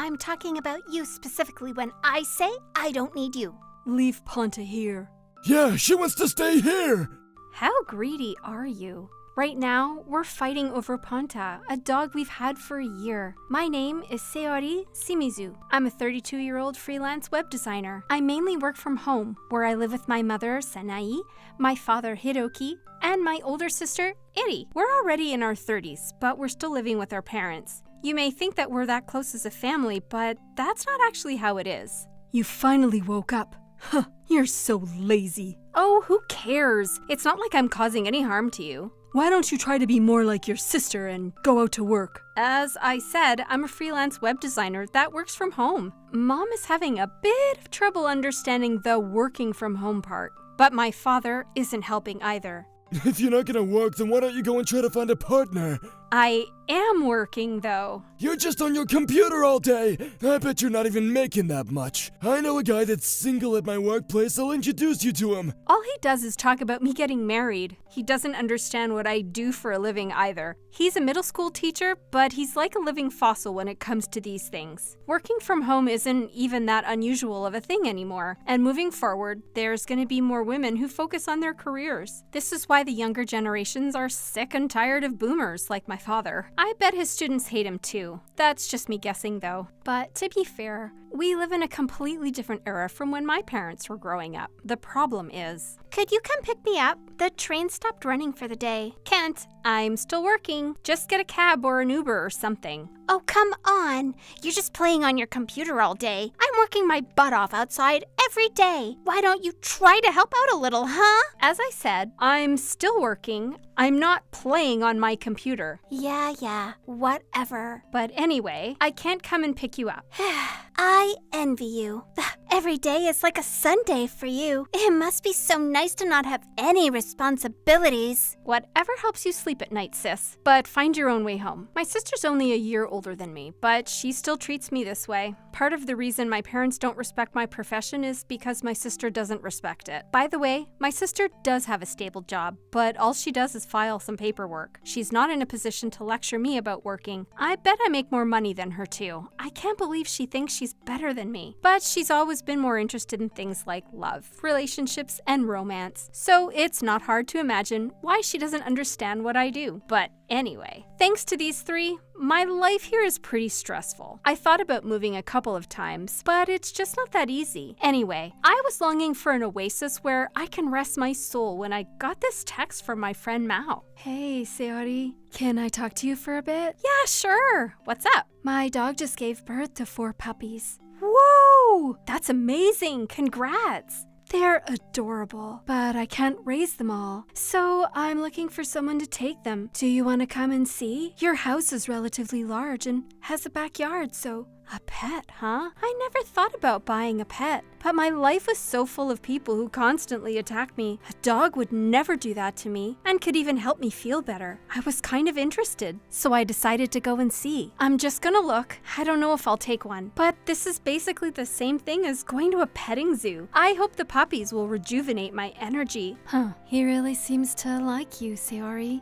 I'm talking about you specifically when I say I don't need you. Leave Ponta here. Yeah, she wants to stay here! How greedy are you? Right now, we're fighting over Ponta, a dog we've had for a year. My name is Shiori Shimizu. I'm a 32-year-old freelance web designer. I mainly work from home, where I live with my mother, Sanai, my father, Hiroki, and my older sister, Eri. We're already in our 30s, but we're still living with our parents. You may think that we're that close as a family, but that's not actually how it is. You finally woke up. Huh, you're so lazy. Oh, who cares? It's not like I'm causing any harm to you. Why don't you try to be more like your sister and go out to work? As I said, I'm a freelance web designer that works from home. Mom is having a bit of trouble understanding the working from home part. But my father isn't helping either. If you're not gonna work, then why don't you go and try to find a partner? I am working, though. You're just on your computer all day! I bet you're not even making that much. I know a guy that's single at my workplace. I'll introduce you to him. All he does is talk about me getting married. He doesn't understand what I do for a living either. He's a middle school teacher, but he's like a living fossil when it comes to these things. Working from home isn't even that unusual of a thing anymore. And moving forward, there's gonna be more women who focus on their careers. This is why the younger generations are sick and tired of boomers like my father. I bet his students hate him too. That's just me guessing though. But to be fair, we live in a completely different era from when my parents were growing up. The problem is... Could you come pick me up? The train stopped running for the day. Can't. I'm still working. Just get a cab or an Uber or something. Oh, come on. You're just playing on your computer all day. I'm working my butt off outside every day. Why don't you try to help out a little, huh? As I said, I'm still working. I'm not playing on my computer. Yeah, whatever. But anyway, I can't come and pick you up. I envy you. Every day is like a Sunday for you. It must be so nice to not have any responsibilities. Whatever helps you sleep at night, sis. But find your own way home. My sister's only a year older than me, but she still treats me this way. Part of the reason my parents don't respect my profession is because my sister doesn't respect it. By the way, my sister does have a stable job, but all she does is file some paperwork. She's not in a position to lecture me about working. I bet I make more money than her too. I can't believe she thinks she's better than me. But she's always been more interested in things like love, relationships, and romance. So it's not hard to imagine why she doesn't understand what I do. But anyway, thanks to these three, my life here is pretty stressful. I thought about moving a couple of times, but it's just not that easy. Anyway, I was longing for an oasis where I can rest my soul when I got this text from my friend Mao. Hey, Shiori. Can I talk to you for a bit? Yeah, sure. What's up? My dog just gave birth to 4 puppies. Whoa! That's amazing. Congrats. They're adorable, but I can't raise them all. So I'm looking for someone to take them. Do you want to come and see? Your house is relatively large and has a backyard, so... A pet, huh? I never thought about buying a pet, but my life was so full of people who constantly attacked me. A dog would never do that to me and could even help me feel better. I was kind of interested, so I decided to go and see. I'm just gonna look. I don't know if I'll take one, but this is basically the same thing as going to a petting zoo. I hope the puppies will rejuvenate my energy. Huh, he really seems to like you, Shiori.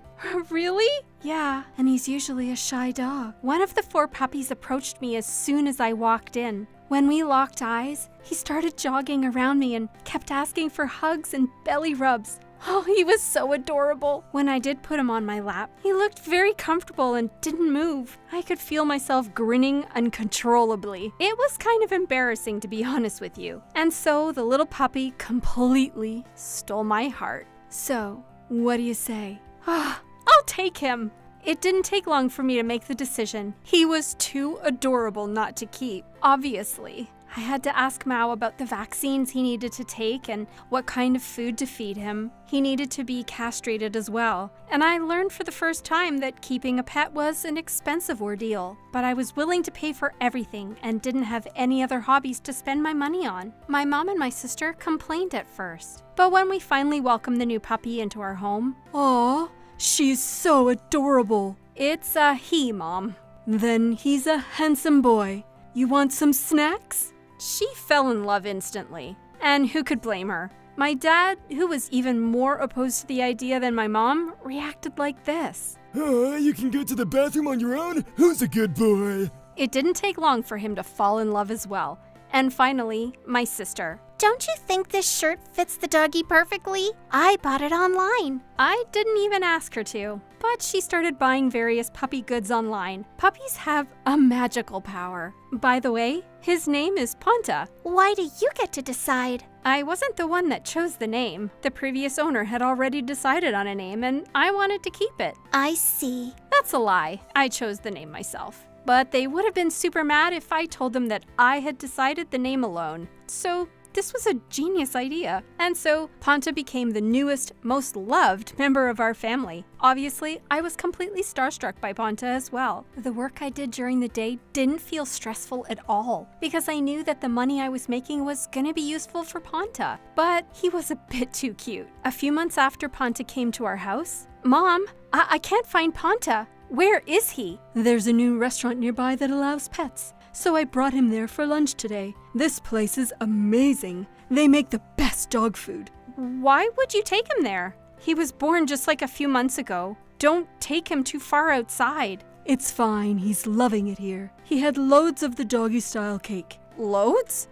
Really? Yeah, and he's usually a shy dog. One of the 4 puppies approached me as soon as I walked in. When we locked eyes, he started jogging around me and kept asking for hugs and belly rubs. Oh, he was so adorable. When I did put him on my lap, he looked very comfortable and didn't move. I could feel myself grinning uncontrollably. It was kind of embarrassing, to be honest with you. And so the little puppy completely stole my heart. So, what do you say? I'll take him. It didn't take long for me to make the decision. He was too adorable not to keep, obviously. I had to ask Mao about the vaccines he needed to take and what kind of food to feed him. He needed to be castrated as well. And I learned for the first time that keeping a pet was an expensive ordeal. But I was willing to pay for everything and didn't have any other hobbies to spend my money on. My mom and my sister complained at first. But when we finally welcomed the new puppy into our home... Aw, she's so adorable. It's a he, Mom. Then he's a handsome boy. You want some snacks? She fell in love instantly. And who could blame her? My dad, who was even more opposed to the idea than my mom, reacted like this. You can go to the bathroom on your own? Who's a good boy? It didn't take long for him to fall in love as well. And finally, my sister. Don't you think this shirt fits the doggy perfectly? I bought it online. I didn't even ask her to, but she started buying various puppy goods online. Puppies have a magical power. By the way, his name is Ponta. Why do you get to decide? I wasn't the one that chose the name. The previous owner had already decided on a name, and I wanted to keep it. I see. That's a lie. I chose the name myself. But they would have been super mad if I told them that I had decided the name alone. So this was a genius idea. And so Ponta became the newest, most loved member of our family. Obviously, I was completely starstruck by Ponta as well. The work I did during the day didn't feel stressful at all because I knew that the money I was making was gonna be useful for Ponta. But he was a bit too cute. A few months after Ponta came to our house, Mom, I can't find Ponta. Where is he? There's a new restaurant nearby that allows pets, so I brought him there for lunch today. This place is amazing. They make the best dog food. Why would you take him there? He was born just like a few months ago. Don't take him too far outside. It's fine. He's loving it here. He had loads of the doggy-style cake. Loads?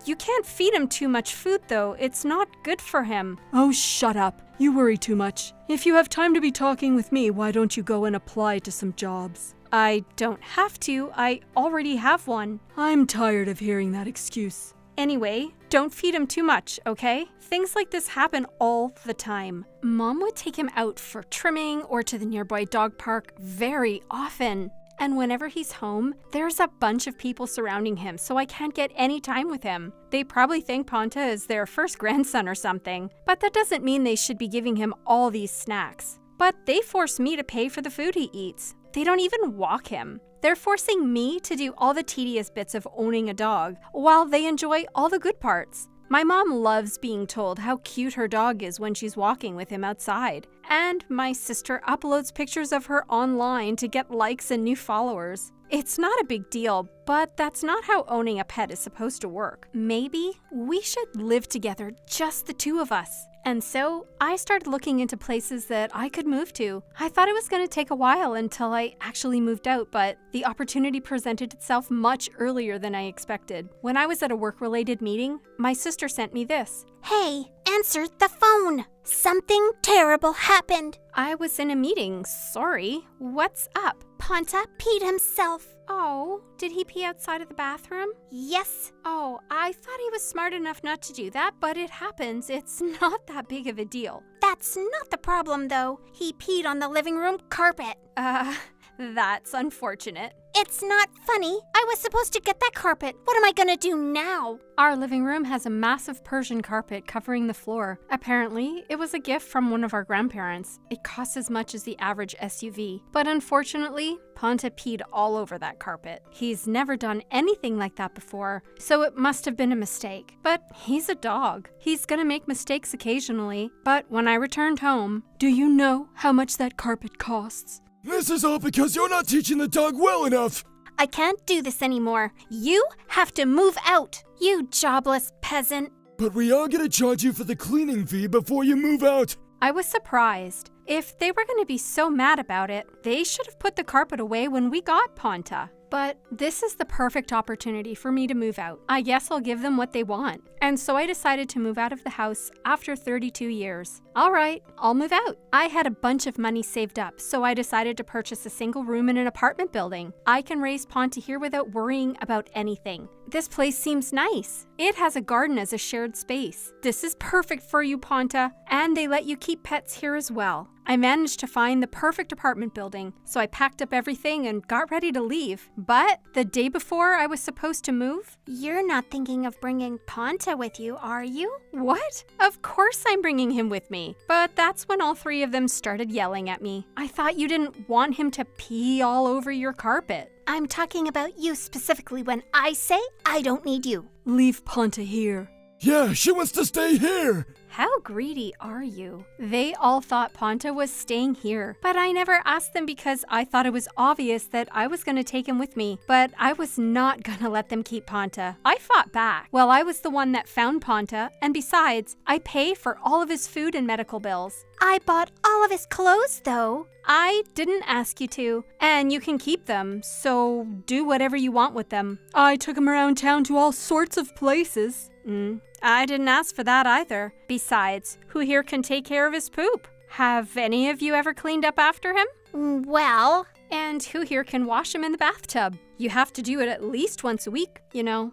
You can't feed him too much food, though. It's not good for him. Oh, shut up. You worry too much. If you have time to be talking with me, why don't you go and apply to some jobs? I don't have to. I already have one. I'm tired of hearing that excuse. Anyway, don't feed him too much, okay? Things like this happen all the time. Mom would take him out for trimming or to the nearby dog park very often. And whenever he's home, there's a bunch of people surrounding him, so I can't get any time with him. They probably think Ponta is their first grandson or something, but that doesn't mean they should be giving him all these snacks. But they force me to pay for the food he eats. They don't even walk him. They're forcing me to do all the tedious bits of owning a dog, while they enjoy all the good parts. My mom loves being told how cute her dog is when she's walking with him outside. And my sister uploads pictures of her online to get likes and new followers. It's not a big deal, but that's not how owning a pet is supposed to work. Maybe we should live together, just the two of us. And so I started looking into places that I could move to. I thought it was going to take a while until I actually moved out, but the opportunity presented itself much earlier than I expected. When I was at a work-related meeting, my sister sent me this. Hey, answer the phone. Something terrible happened. I was in a meeting. Sorry. What's up? Ponta peed himself. Oh, did he pee outside of the bathroom? Yes. Oh, I thought he was smart enough not to do that, but it happens. It's not that big of a deal. That's not the problem, though. He peed on the living room carpet. That's unfortunate. It's not funny. I was supposed to get that carpet. What am I gonna do now? Our living room has a massive Persian carpet covering the floor. Apparently, it was a gift from one of our grandparents. It costs as much as the average SUV. But unfortunately, Ponta peed all over that carpet. He's never done anything like that before, so it must have been a mistake. But he's a dog. He's gonna make mistakes occasionally. But when I returned home, do you know how much that carpet costs? This is all because you're not teaching the dog well enough. I can't do this anymore. You have to move out, you jobless peasant. But we are gonna charge you for the cleaning fee before you move out. I was surprised. If they were going to be so mad about it, they should have put the carpet away when we got Ponta. But this is the perfect opportunity for me to move out. I guess I'll give them what they want. And so I decided to move out of the house after 32 years. All right, I'll move out. I had a bunch of money saved up, so I decided to purchase a single room in an apartment building. I can raise Ponta here without worrying about anything. This place seems nice. It has a garden as a shared space. This is perfect for you, Ponta. And they let you keep pets here as well. I managed to find the perfect apartment building, so I packed up everything and got ready to leave. But the day before I was supposed to move... You're not thinking of bringing Ponta with you, are you? What? Of course I'm bringing him with me. But that's when all three of them started yelling at me. I thought you didn't want him to pee all over your carpet. I'm talking about you specifically when I say I don't need you. Leave Ponta here. Yeah, she wants to stay here. How greedy are you? They all thought Ponta was staying here, but I never asked them because I thought it was obvious that I was going to take him with me. But I was not going to let them keep Ponta. I fought back. Well, I was the one that found Ponta, and besides, I pay for all of his food and medical bills. I bought all of his clothes, though. I didn't ask you to, and you can keep them, so do whatever you want with them. I took him around town to all sorts of places. I didn't ask for that either. Besides, who here can take care of his poop? Have any of you ever cleaned up after him? Well, And who here can wash him in the bathtub? You have to do it at least once a week, you know.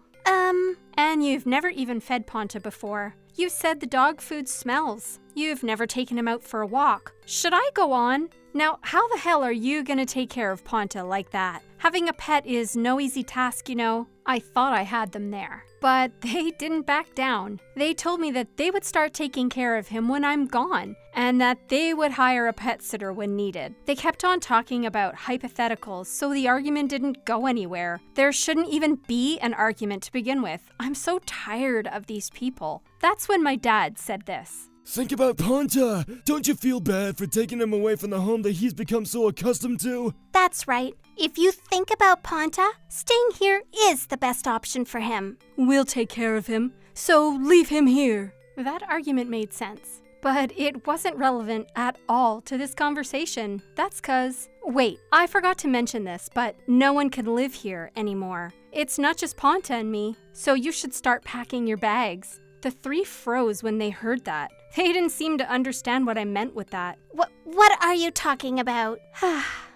And you've never even fed Ponta before. You said the dog food smells. You've never taken him out for a walk. Should I go on? Now, how the hell are you gonna take care of Ponta like that? Having a pet is no easy task, you know. I thought I had them there. But they didn't back down. They told me that they would start taking care of him when I'm gone, and that they would hire a pet sitter when needed. They kept on talking about hypotheticals, so the argument didn't go anywhere. There shouldn't even be an argument to begin with. I'm so tired of these people. That's when my dad said this. Think about Ponta. Don't you feel bad for taking him away from the home that he's become so accustomed to? that's right. If you think about Ponta, staying here is the best option for him. We'll take care of him, so leave him here. That argument made sense, but it wasn't relevant at all to this conversation. That's 'cause... Wait, I forgot to mention this, but no one can live here anymore. It's not just Ponta and me, so you should start packing your bags. The three froze when they heard that. They didn't seem to understand what I meant with that. What are you talking about?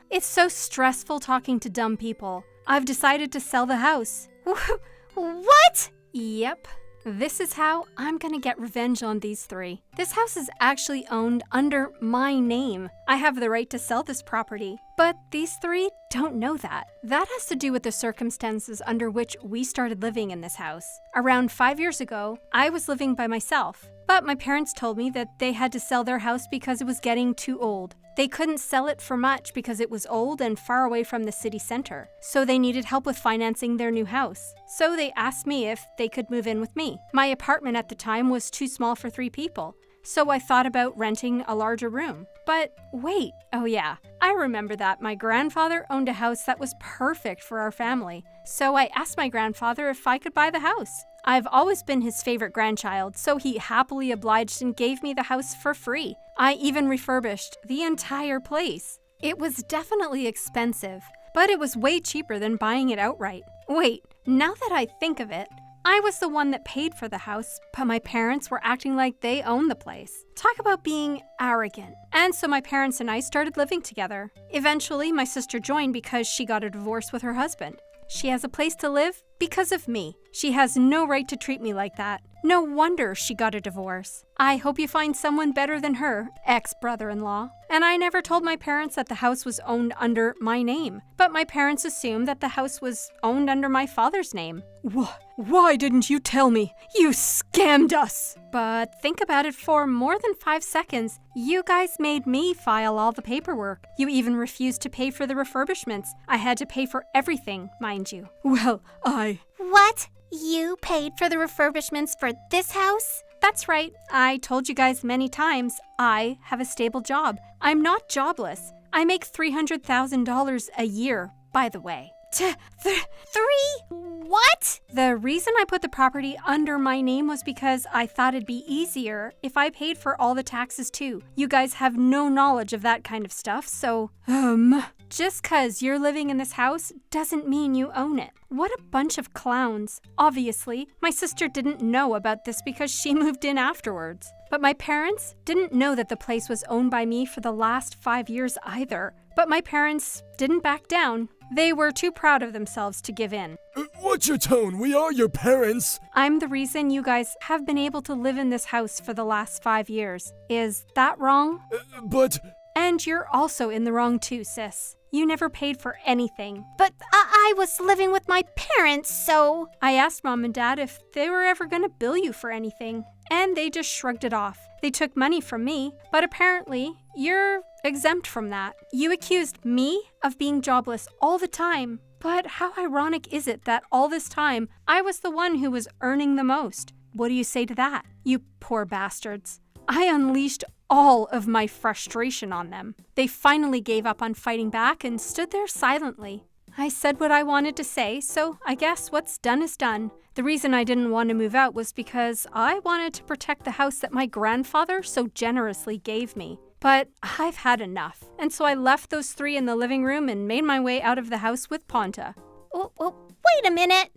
It's so stressful talking to dumb people. I've decided to sell the house. What? Yep. This is how I'm gonna get revenge on these three. This house is actually owned under my name. I have the right to sell this property, but these three don't know that. That has to do with the circumstances under which we started living in this house. Around 5 years ago, I was living by myself, but my parents told me that they had to sell their house because it was getting too old. They couldn't sell it for much because it was old and far away from the city center, so they needed help with financing their new house. So they asked me if they could move in with me. My apartment at the time was too small for 3 people, so I thought about renting a larger room. But wait, oh yeah, I remember that my grandfather owned a house that was perfect for our family, so I asked my grandfather if I could buy the house. I've always been his favorite grandchild, so he happily obliged and gave me the house for free. I even refurbished the entire place. It was definitely expensive, but it was way cheaper than buying it outright. Wait, now that I think of it, I was the one that paid for the house, but my parents were acting like they owned the place. Talk about being arrogant. And so my parents and I started living together. Eventually, my sister joined because she got a divorce with her husband. She has a place to live because of me. She has no right to treat me like that. No wonder she got a divorce. I hope you find someone better than her, ex-brother-in-law. And I never told my parents that the house was owned under my name, but my parents assumed that the house was owned under my father's name. Why didn't you tell me? You scammed us! But think about it for more than 5 seconds. You guys made me file all the paperwork. You even refused to pay for the refurbishments. I had to pay for everything, mind you. Well, What? You paid for the refurbishments for this house? That's right. I told you guys many times, I have a stable job. I'm not jobless. I make $300,000 a year, by the way. Three? What? The reason I put the property under my name was because I thought it'd be easier if I paid for all the taxes too. You guys have no knowledge of that kind of stuff, so... Just 'cause you're living in this house doesn't mean you own it. What a bunch of clowns. Obviously, my sister didn't know about this because she moved in afterwards. But my parents didn't know that the place was owned by me for the last 5 years either. But my parents didn't back down. They were too proud of themselves to give in. What's your tone? We are your parents. I'm the reason you guys have been able to live in this house for the last 5 years. Is that wrong? But... And you're also in the wrong too, sis. You never paid for anything. But I was living with my parents, so... I asked Mom and Dad if they were ever gonna bill you for anything, and they just shrugged it off. They took money from me, but apparently you're exempt from that. You accused me of being jobless all the time, but how ironic is it that all this time I was the one who was earning the most? What do you say to that? You poor bastards. I unleashed all of my frustration on them. They finally gave up on fighting back and stood there silently. I said what I wanted to say, so I guess what's done is done. The reason I didn't want to move out was because I wanted to protect the house that my grandfather so generously gave me. But I've had enough, and so I left those three in the living room and made my way out of the house with Ponta. Well, wait a minute.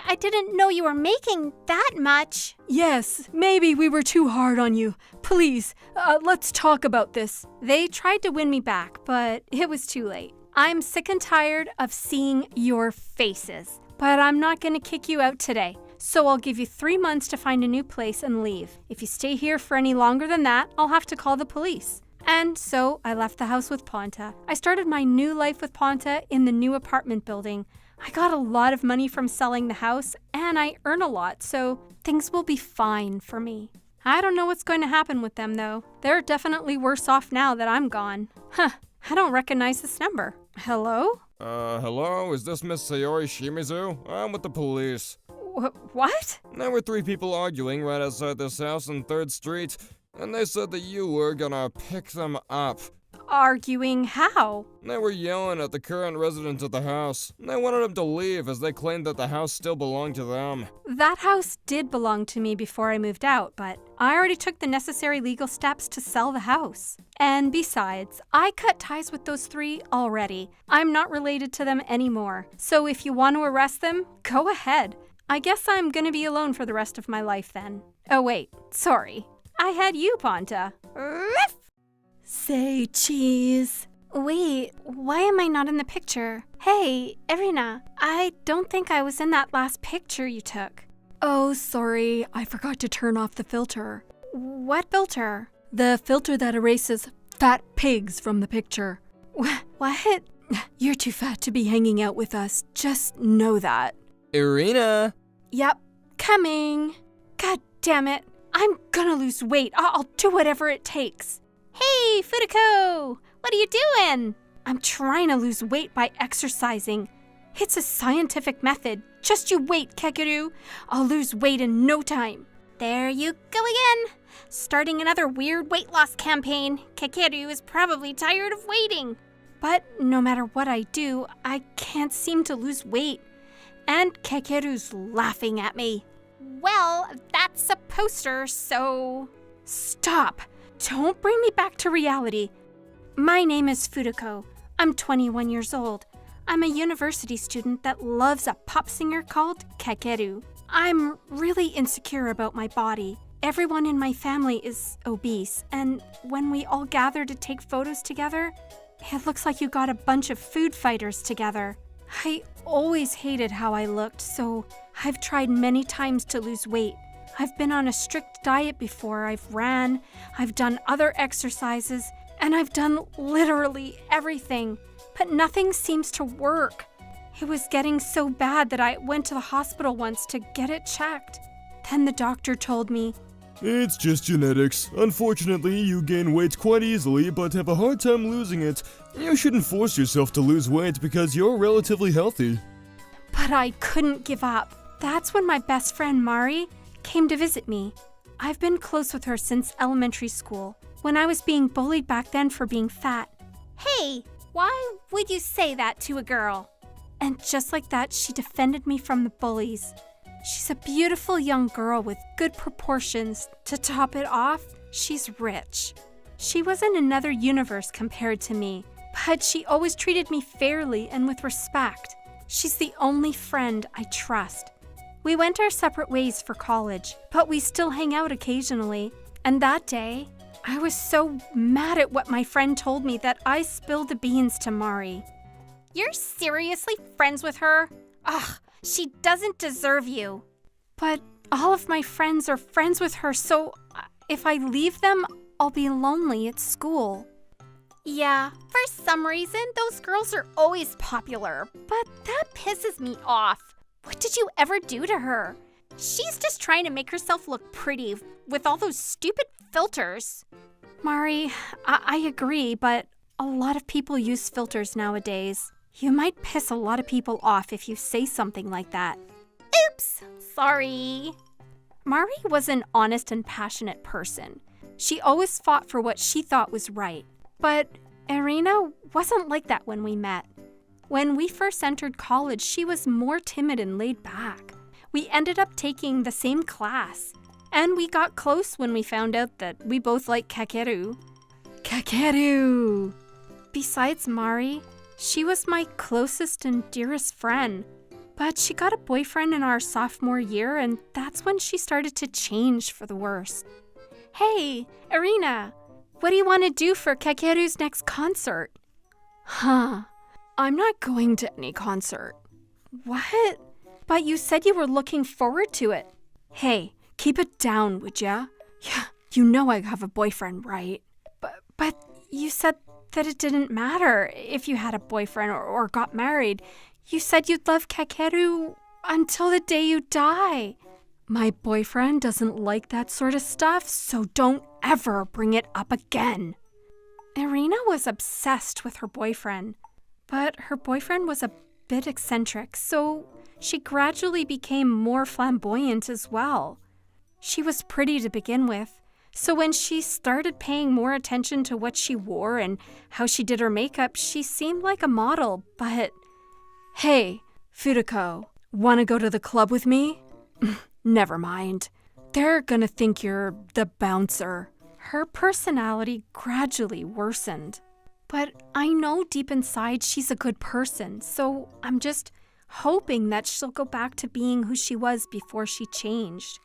I didn't know you were making that much. Yes, maybe we were too hard on you. Please, let's talk about this. They tried to win me back, but it was too late. I'm sick and tired of seeing your faces, but I'm not going to kick you out today. So I'll give you 3 months to find a new place and leave. If you stay here for any longer than that, I'll have to call the police. And so I left the house with Ponta. I started my new life with Ponta in the new apartment building. I got a lot of money from selling the house, and I earn a lot, so things will be fine for me. I don't know what's going to happen with them, though. They're definitely worse off now that I'm gone. I don't recognize this number. Hello? Hello? Is this Miss Shiori Shimizu? I'm with the police. What? There were 3 people arguing right outside this house on 3rd Street, and they said that you were gonna pick them up. Arguing how? They were yelling at the current resident of the house. They wanted him to leave as they claimed that the house still belonged to them. That house did belong to me before I moved out, but I already took the necessary legal steps to sell the house. And besides, I cut ties with those 3 already. I'm not related to them anymore. So if you want to arrest them, go ahead. I guess I'm gonna be alone for the rest of my life then. Oh wait, sorry. I had you, Ponta. Say cheese. Wait, why am I not in the picture? Hey, Erina, I don't think I was in that last picture you took. Oh, sorry, I forgot to turn off the filter. What filter? The filter that erases fat pigs from the picture. What? You're too fat to be hanging out with us, just know that. Erina! Yep, coming. God damn it, I'm gonna lose weight. I'll do whatever it takes. Hey, Futoko! What are you doing? I'm trying to lose weight by exercising. It's a scientific method. Just you wait, Kekiru. I'll lose weight in no time. There you go again. Starting another weird weight loss campaign. Kekiru is probably tired of waiting. But no matter what I do, I can't seem to lose weight. And Kekiru's laughing at me. Well, that's a poster, so... Stop! Don't bring me back to reality. My name is Futoko. I'm 21 years old. I'm a university student that loves a pop singer called Kekeru. I'm really insecure about my body. Everyone in my family is obese, and when we all gather to take photos together, it looks like you got a bunch of food fighters together. I always hated how I looked, so I've tried many times to lose weight. I've been on a strict diet before. I've ran, I've done other exercises, and I've done literally everything. But nothing seems to work. It was getting so bad that I went to the hospital once to get it checked. Then the doctor told me, It's just genetics. Unfortunately, you gain weight quite easily, but have a hard time losing it. You shouldn't force yourself to lose weight because you're relatively healthy. but I couldn't give up. That's when my best friend Mari came to visit me. I've been close with her since elementary school, when I was being bullied back then for being fat. Hey, why would you say that to a girl? And just like that, she defended me from the bullies. She's a beautiful young girl with good proportions. To top it off, she's rich. She was in another universe compared to me, but she always treated me fairly and with respect. She's the only friend I trust. We went our separate ways for college, but we still hang out occasionally. And that day, I was so mad at what my friend told me that I spilled the beans to Mari. You're seriously friends with her? Ugh, she doesn't deserve you. But all of my friends are friends with her, so if I leave them, I'll be lonely at school. Yeah, for some reason, those girls are always popular, but that pisses me off. What did you ever do to her? She's just trying to make herself look pretty with all those stupid filters. Mari, I agree, but a lot of people use filters nowadays. You might piss a lot of people off if you say something like that. Oops, sorry. Mari was an honest and passionate person. She always fought for what she thought was right. But Erina wasn't like that when we met. When we first entered college, she was more timid and laid back. We ended up taking the same class. And we got close when we found out that we both like kakeru. Kakeru! Besides Mari, she was my closest and dearest friend. But she got a boyfriend in our sophomore year, and that's when she started to change for the worse. Hey, Erina, what do you want to do for Kakeru's next concert? Huh. I'm not going to any concert. What? But you said you were looking forward to it. Hey, keep it down, would ya? Yeah, you know I have a boyfriend, right? But you said that it didn't matter if you had a boyfriend or got married. You said you'd love Kakeru until the day you die. My boyfriend doesn't like that sort of stuff, so don't ever bring it up again. Erina was obsessed with her boyfriend, but her boyfriend was a bit eccentric, so she gradually became more flamboyant as well. She was pretty to begin with, so when she started paying more attention to what she wore and how she did her makeup, she seemed like a model, but... Hey, Futoko, wanna go to the club with me? Never mind. They're gonna think you're the bouncer. Her personality gradually worsened. But I know deep inside she's a good person, so I'm just hoping that she'll go back to being who she was before she changed.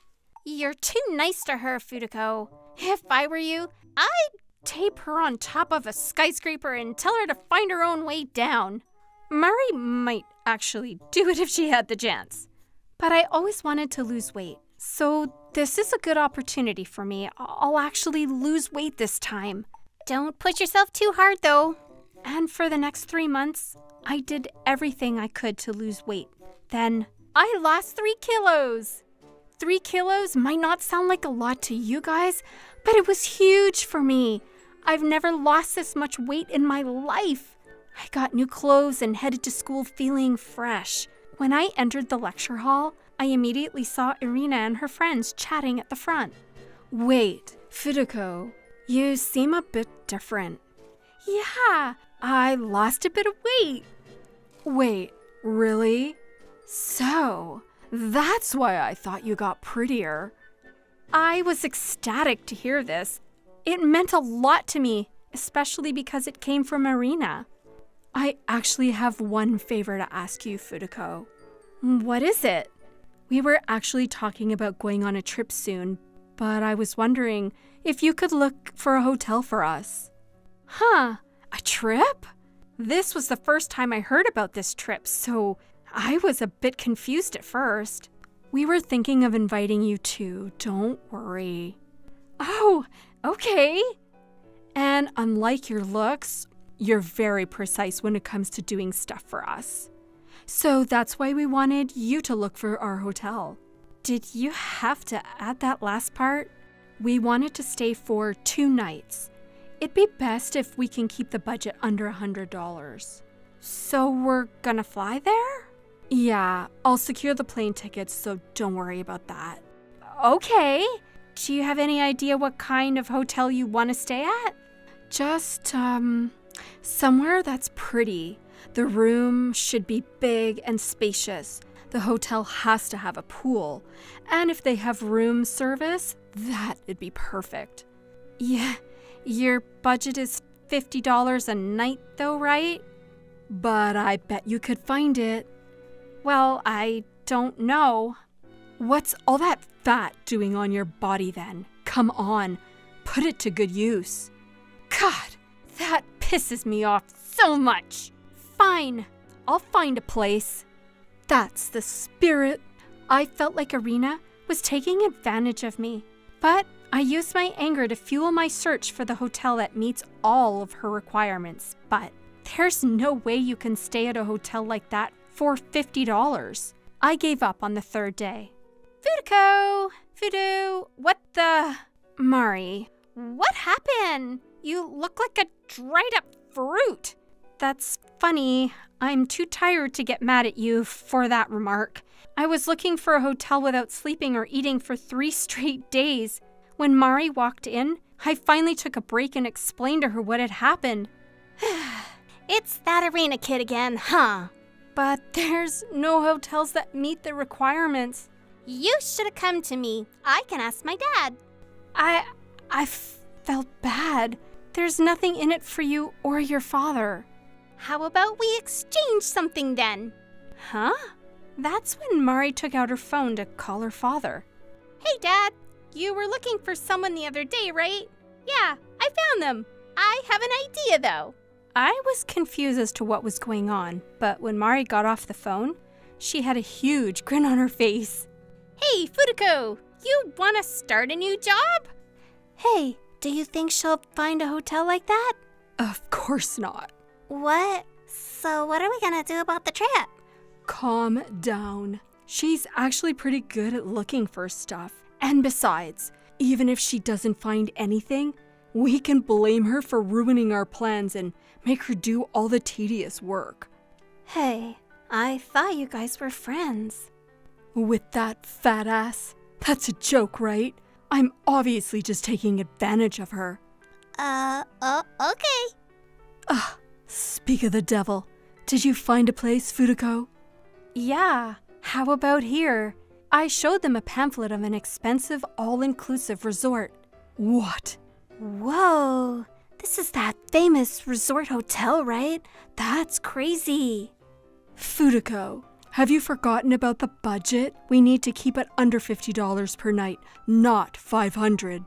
You're too nice to her, Futoko. If I were you, I'd tape her on top of a skyscraper and tell her to find her own way down. Mari might actually do it if she had the chance. But I always wanted to lose weight, so this is a good opportunity for me. I'll actually lose weight this time. Don't push yourself too hard, though. And for the next 3 months, I did everything I could to lose weight. Then I lost 3 kilos. 3 kilos might not sound like a lot to you guys, but it was huge for me. I've never lost this much weight in my life. I got new clothes and headed to school feeling fresh. When I entered the lecture hall, I immediately saw Erina and her friends chatting at the front. Wait, Futoko, you seem a bit different. Yeah, I lost a bit of weight. Wait, really? So, that's why I thought you got prettier. I was ecstatic to hear this. It meant a lot to me, especially because it came from Erina. I actually have one favor to ask you, Futoko. What is it? We were actually talking about going on a trip soon, but I was wondering if you could look for a hotel for us. Huh, a trip? This was the first time I heard about this trip, so I was a bit confused at first. We were thinking of inviting you too, don't worry. Oh, okay. And unlike your looks, you're very precise when it comes to doing stuff for us. So that's why we wanted you to look for our hotel. Did you have to add that last part? We wanted to stay for 2 nights. It'd be best if we can keep the budget under $100. So we're gonna fly there? Yeah, I'll secure the plane tickets, so don't worry about that. Okay. Do you have any idea what kind of hotel you want to stay at? Just, somewhere that's pretty. The room should be big and spacious. The hotel has to have a pool. And if they have room service, that'd be perfect. Yeah, your budget is $50 a night though, right? But I bet you could find it. Well, I don't know. What's all that fat doing on your body then? Come on, put it to good use. God, that pisses me off so much. Fine, I'll find a place. That's the spirit. I felt like Erina was taking advantage of me, but I used my anger to fuel my search for the hotel that meets all of her requirements. But there's no way you can stay at a hotel like that for $50. I gave up on the 3rd day. Fudu, what the? Mari, what happened? You look like a dried up fruit. That's funny. I'm too tired to get mad at you for that remark. I was looking for a hotel without sleeping or eating for 3 straight days. When Mari walked in, I finally took a break and explained to her what had happened. It's that Erina kid again, huh? But there's no hotels that meet the requirements. You should have come to me. I can ask my dad. I felt bad. There's nothing in it for you or your father. How about we exchange something then? Huh? That's when Mari took out her phone to call her father. Hey, Dad. You were looking for someone the other day, right? Yeah, I found them. I have an idea, though. I was confused as to what was going on, but when Mari got off the phone, she had a huge grin on her face. Hey, Futoko, you want to start a new job? Hey, do you think she'll find a hotel like that? Of course not. What? So what are we gonna do about the trip? Calm down. She's actually pretty good at looking for stuff. And besides, even if she doesn't find anything, we can blame her for ruining our plans and make her do all the tedious work. Hey, I thought you guys were friends. With that fat ass? That's a joke, right? I'm obviously just taking advantage of her. Okay. Speak of the devil. Did you find a place, Futoko? Yeah, how about here? I showed them a pamphlet of an expensive, all-inclusive resort. What? Whoa, this is that famous resort hotel, right? That's crazy. Futoko, have you forgotten about the budget? We need to keep it under $50 per night, not $500.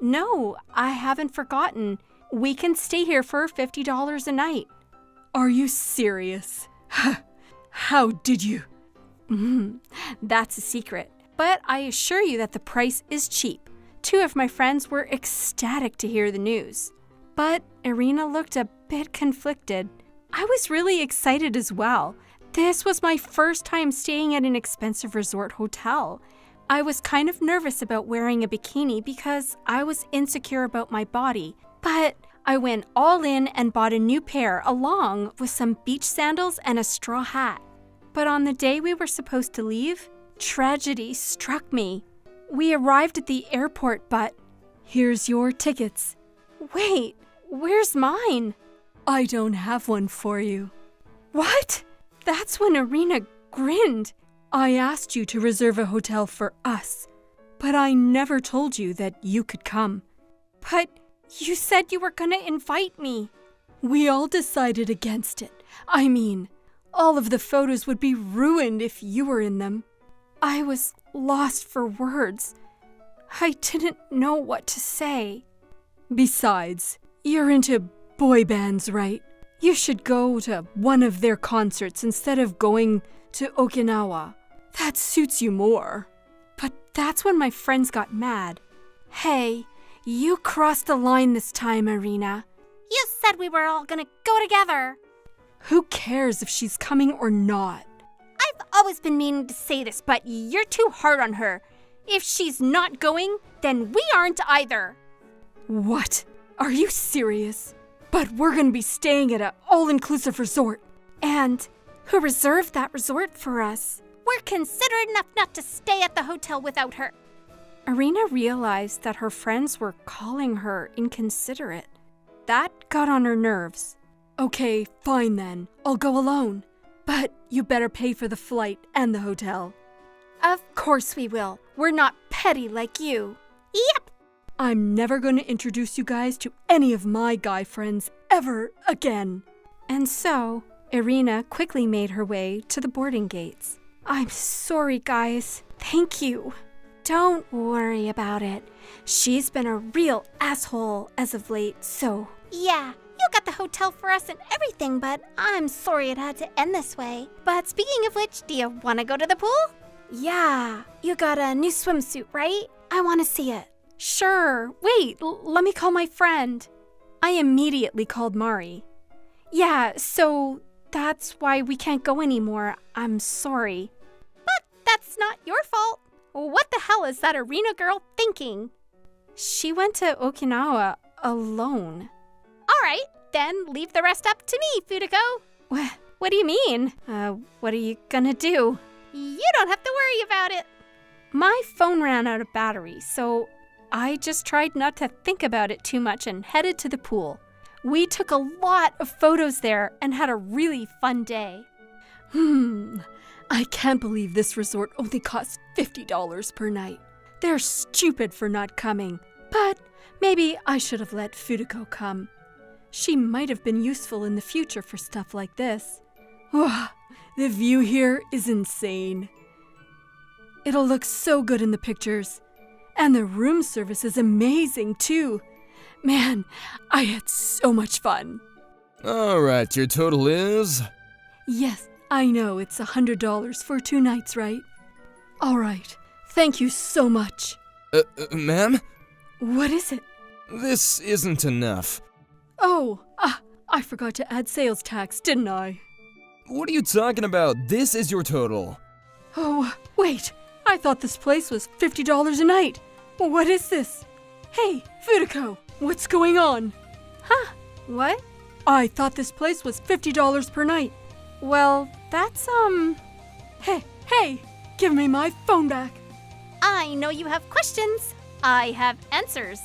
No, I haven't forgotten. We can stay here for $50 a night. Are you serious? How did you? That's a secret. But I assure you that the price is cheap. 2 of my friends were ecstatic to hear the news. But Erina looked a bit conflicted. I was really excited as well. This was my first time staying at an expensive resort hotel. I was kind of nervous about wearing a bikini because I was insecure about my body. But I went all in and bought a new pair along with some beach sandals and a straw hat. But on the day we were supposed to leave, tragedy struck me. We arrived at the airport, but here's your tickets. Wait, where's mine? I don't have one for you. What? That's when Erina grinned. I asked you to reserve a hotel for us, but I never told you that you could come. But you said you were gonna invite me. We all decided against it. I mean, all of the photos would be ruined if you were in them. I was lost for words. I didn't know what to say. Besides, you're into boy bands, right? You should go to one of their concerts instead of going to Okinawa. That suits you more. But that's when my friends got mad. Hey, you crossed the line this time, Erina. You said we were all gonna go together. Who cares if she's coming or not? I've always been meaning to say this, but you're too hard on her. If she's not going, then we aren't either. What? Are you serious? But we're gonna be staying at an all-inclusive resort. And who reserved that resort for us? We're considerate enough not to stay at the hotel without her. Erina realized that her friends were calling her inconsiderate. That got on her nerves. Okay, fine then. I'll go alone. But you better pay for the flight and the hotel. Of course we will. We're not petty like you. Yep. I'm never going to introduce you guys to any of my guy friends ever again. And so, Erina quickly made her way to the boarding gates. I'm sorry, guys. Thank you. Don't worry about it. She's been a real asshole as of late, so... Yeah, you got the hotel for us and everything, but I'm sorry it had to end this way. But speaking of which, do you want to go to the pool? Yeah, you got a new swimsuit, right? I want to see it. Sure. Wait, let me call my friend. I immediately called Mari. Yeah, so that's why we can't go anymore. I'm sorry. But that's not your fault. What the hell is that Erina girl thinking? She went to Okinawa alone. All right, then leave the rest up to me, Futoko. What do you mean? What are you gonna do? You don't have to worry about it. My phone ran out of battery, so I just tried not to think about it too much and headed to the pool. We took a lot of photos there and had a really fun day. I can't believe this resort only costs $50 per night. They're stupid for not coming. But maybe I should have let Futoko come. She might have been useful in the future for stuff like this. The view here is insane. It'll look so good in the pictures. And the room service is amazing too. Man, I had so much fun. Alright, your total is? Yes, I know it's $100 for 2 nights, right? Alright, thank you so much. Ma'am? What is it? This isn't enough. Oh, I forgot to add sales tax, didn't I? What are you talking about? This is your total. Oh, wait, I thought this place was $50 a night. What is this? Hey, Futoko, what's going on? Huh? What? I thought this place was $50 per night. Well, that's, Hey, give me my phone back. I know you have questions. I have answers.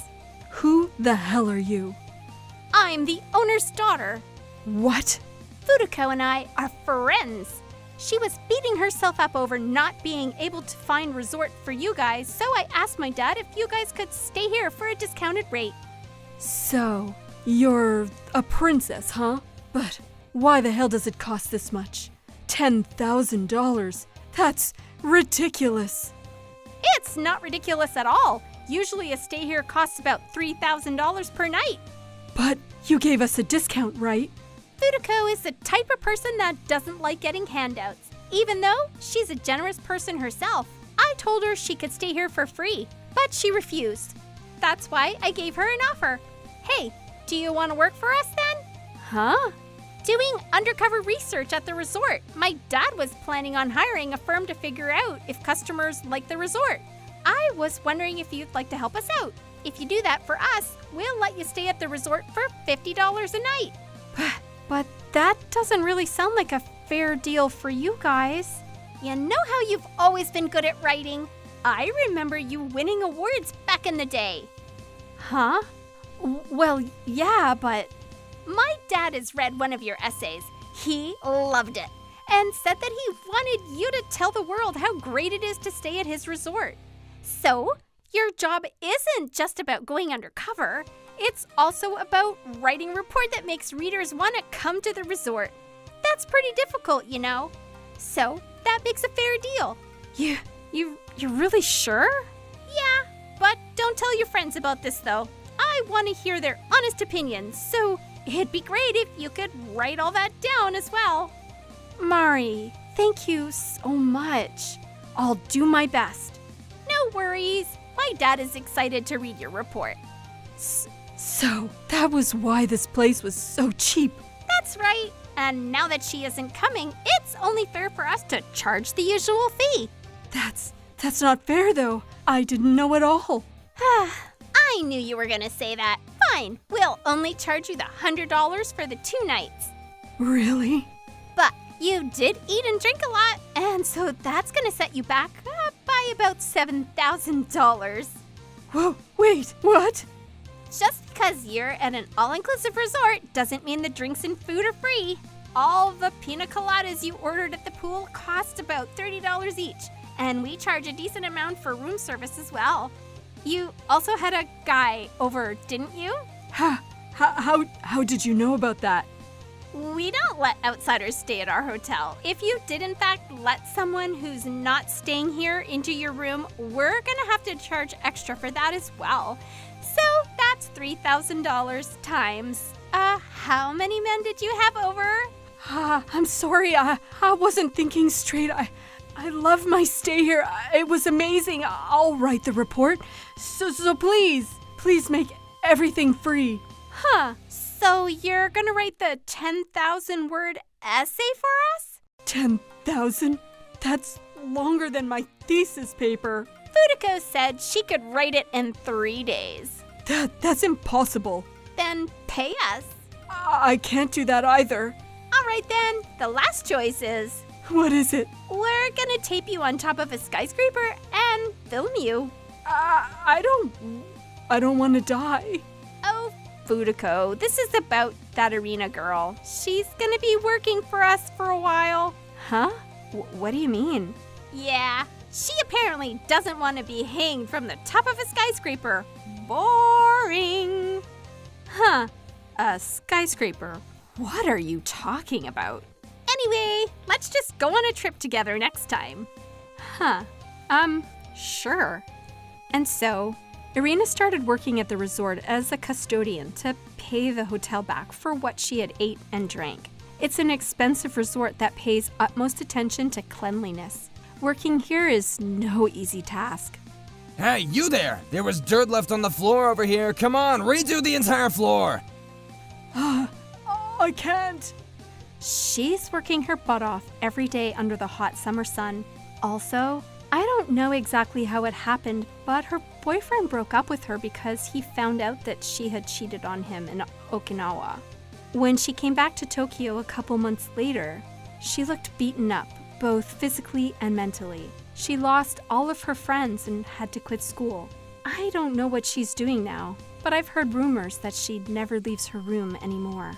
Who the hell are you? I'm the owner's daughter. What? Futoko and I are friends. She was beating herself up over not being able to find resort for you guys, so I asked my dad if you guys could stay here for a discounted rate. So, you're a princess, huh? But why the hell does it cost this much? $10,000. That's ridiculous. It's not ridiculous at all. Usually a stay here costs about $3,000 per night. But you gave us a discount, right? Futoko is the type of person that doesn't like getting handouts. Even though she's a generous person herself, I told her she could stay here for free, but she refused. That's why I gave her an offer. Hey, do you want to work for us then? huh? Doing undercover research at the resort. My dad was planning on hiring a firm to figure out if customers like the resort. I was wondering if you'd like to help us out. If you do that for us, we'll let you stay at the resort for $50 a night. But that doesn't really sound like a fair deal for you guys. You know how you've always been good at writing? I remember you winning awards back in the day. Huh? Well, yeah, but... My dad has read one of your essays. He loved it and said that he wanted you to tell the world how great it is to stay at his resort. So, your job isn't just about going undercover. It's also about writing a report that makes readers want to come to the resort. That's pretty difficult, you know. So, that makes a fair deal. You're really sure? Yeah, but don't tell your friends about this, though. I want to hear their honest opinions, so it'd be great if you could write all that down as well. Mari, thank you so much. I'll do my best. No worries. My dad is excited to read your report. So, that was why this place was so cheap. That's right. And now that she isn't coming, it's only fair for us to charge the usual fee. That's not fair, though. I didn't know at all. I knew you were going to say that. Fine, we'll only charge you the $100 for the 2 nights. Really? But you did eat and drink a lot, and so that's going to set you back by about $7,000. Whoa, wait, what? Just because you're at an all-inclusive resort doesn't mean the drinks and food are free. All the pina coladas you ordered at the pool cost about $30 each, and we charge a decent amount for room service as well. You also had a guy over, didn't you? How did you know about that? We don't let outsiders stay at our hotel. If you did in fact let someone who's not staying here into your room, we're gonna have to charge extra for that as well. So that's $3,000 times. How many men did you have over? I'm sorry, I wasn't thinking straight. I love my stay here. It was amazing. I'll write the report. So please make everything free. Huh. So you're gonna write the 10,000-word essay for us? 10,000? That's longer than my thesis paper. Futoko said she could write it in 3 days. That's impossible. Then pay us. I can't do that either. All Alright then, the last choice is... What is it? We're gonna tape you on top of a skyscraper and film you. I don't want to die. Oh, Futoko, this is about that Erina girl. She's gonna be working for us for a while. Huh? What do you mean? Yeah, she apparently doesn't want to be hanged from the top of a skyscraper. Boring. Huh. A skyscraper? What are you talking about? Anyway, let's just go on a trip together next time. Huh. Sure. And so, Erina started working at the resort as a custodian to pay the hotel back for what she had ate and drank. It's an expensive resort that pays utmost attention to cleanliness. Working here is no easy task. Hey, you there! There was dirt left on the floor over here. Come on, redo the entire floor! I can't. She's working her butt off every day under the hot summer sun. Also, I don't know exactly how it happened, but her boyfriend broke up with her because he found out that she had cheated on him in Okinawa. When she came back to Tokyo a couple months later, she looked beaten up, both physically and mentally. She lost all of her friends and had to quit school. I don't know what she's doing now, but I've heard rumors that she never leaves her room anymore.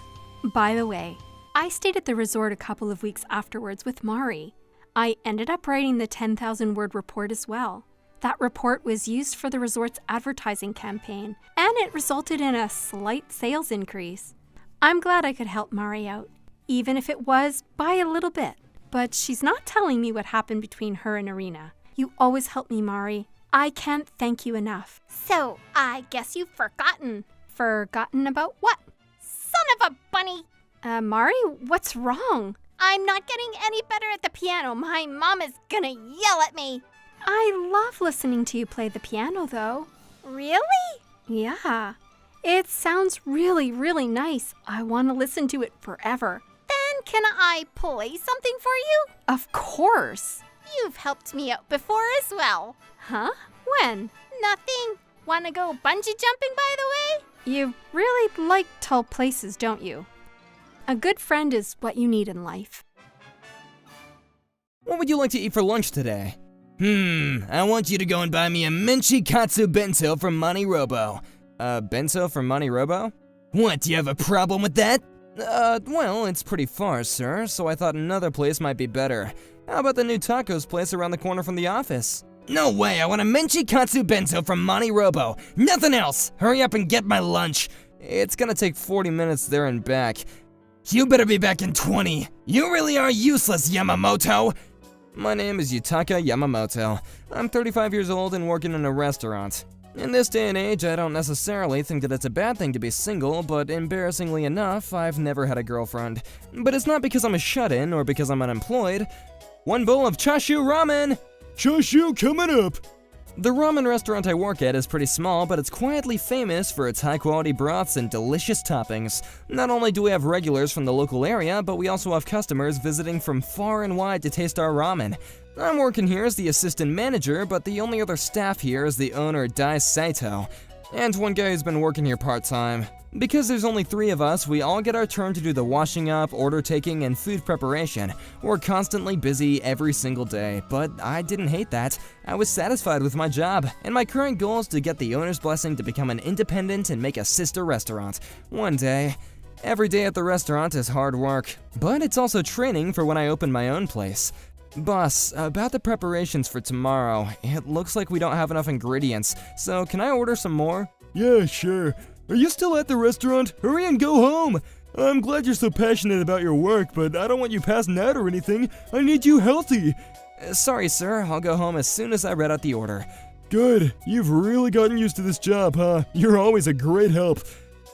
By the way, I stayed at the resort a couple of weeks afterwards with Mari. I ended up writing the 10,000-word report as well. That report was used for the resort's advertising campaign, and it resulted in a slight sales increase. I'm glad I could help Mari out, even if it was by a little bit. But she's not telling me what happened between her and Erina. You always help me, Mari. I can't thank you enough. So, I guess you've forgotten. Forgotten about what? Son of a bunny! Mari, what's wrong? I'm not getting any better at the piano. My mom is gonna yell at me. I love listening to you play the piano, though. Really? Yeah. It sounds really, really nice. I want to listen to it forever. Then can I play something for you? Of course. You've helped me out before as well. Huh? When? Nothing. Wanna go bungee jumping, by the way? You really like tall places, don't you? A good friend is what you need in life. What would you like to eat for lunch today? I want you to go and buy me a Menchi Katsu bento from MoniRobo. Bento from MoniRobo? What, do you have a problem with that? Well, it's pretty far, sir, so I thought another place might be better. How about the new tacos place around the corner from the office? No way, I want a Menchi Katsu bento from MoniRobo. Nothing else! Hurry up and get my lunch. It's gonna take 40 minutes there and back. You better be back in 20. You really are useless, Yamamoto! My name is Yutaka Yamamoto. I'm 35 years old and working in a restaurant. In this day and age, I don't necessarily think that it's a bad thing to be single, but embarrassingly enough, I've never had a girlfriend. But it's not because I'm a shut-in or because I'm unemployed. One bowl of chashu ramen! Chashu coming up! The ramen restaurant I work at is pretty small, but it's quietly famous for its high-quality broths and delicious toppings. Not only do we have regulars from the local area, but we also have customers visiting from far and wide to taste our ramen. I'm working here as the assistant manager, but the only other staff here is the owner, Dai Saito, and one guy who's been working here part-time. Because there's only 3 of us, we all get our turn to do the washing up, order taking, and food preparation. We're constantly busy every single day, but I didn't hate that. I was satisfied with my job, and my current goal is to get the owner's blessing to become an independent and make a sister restaurant. One day. Every day at the restaurant is hard work, but it's also training for when I open my own place. Boss, about the preparations for tomorrow, it looks like we don't have enough ingredients, so can I order some more? Yeah, sure. Are you still at the restaurant? Hurry and go home! I'm glad you're so passionate about your work, but I don't want you passing out or anything. I need you healthy. Sorry, sir. I'll go home as soon as I read out the order. Good. You've really gotten used to this job, huh? You're always a great help.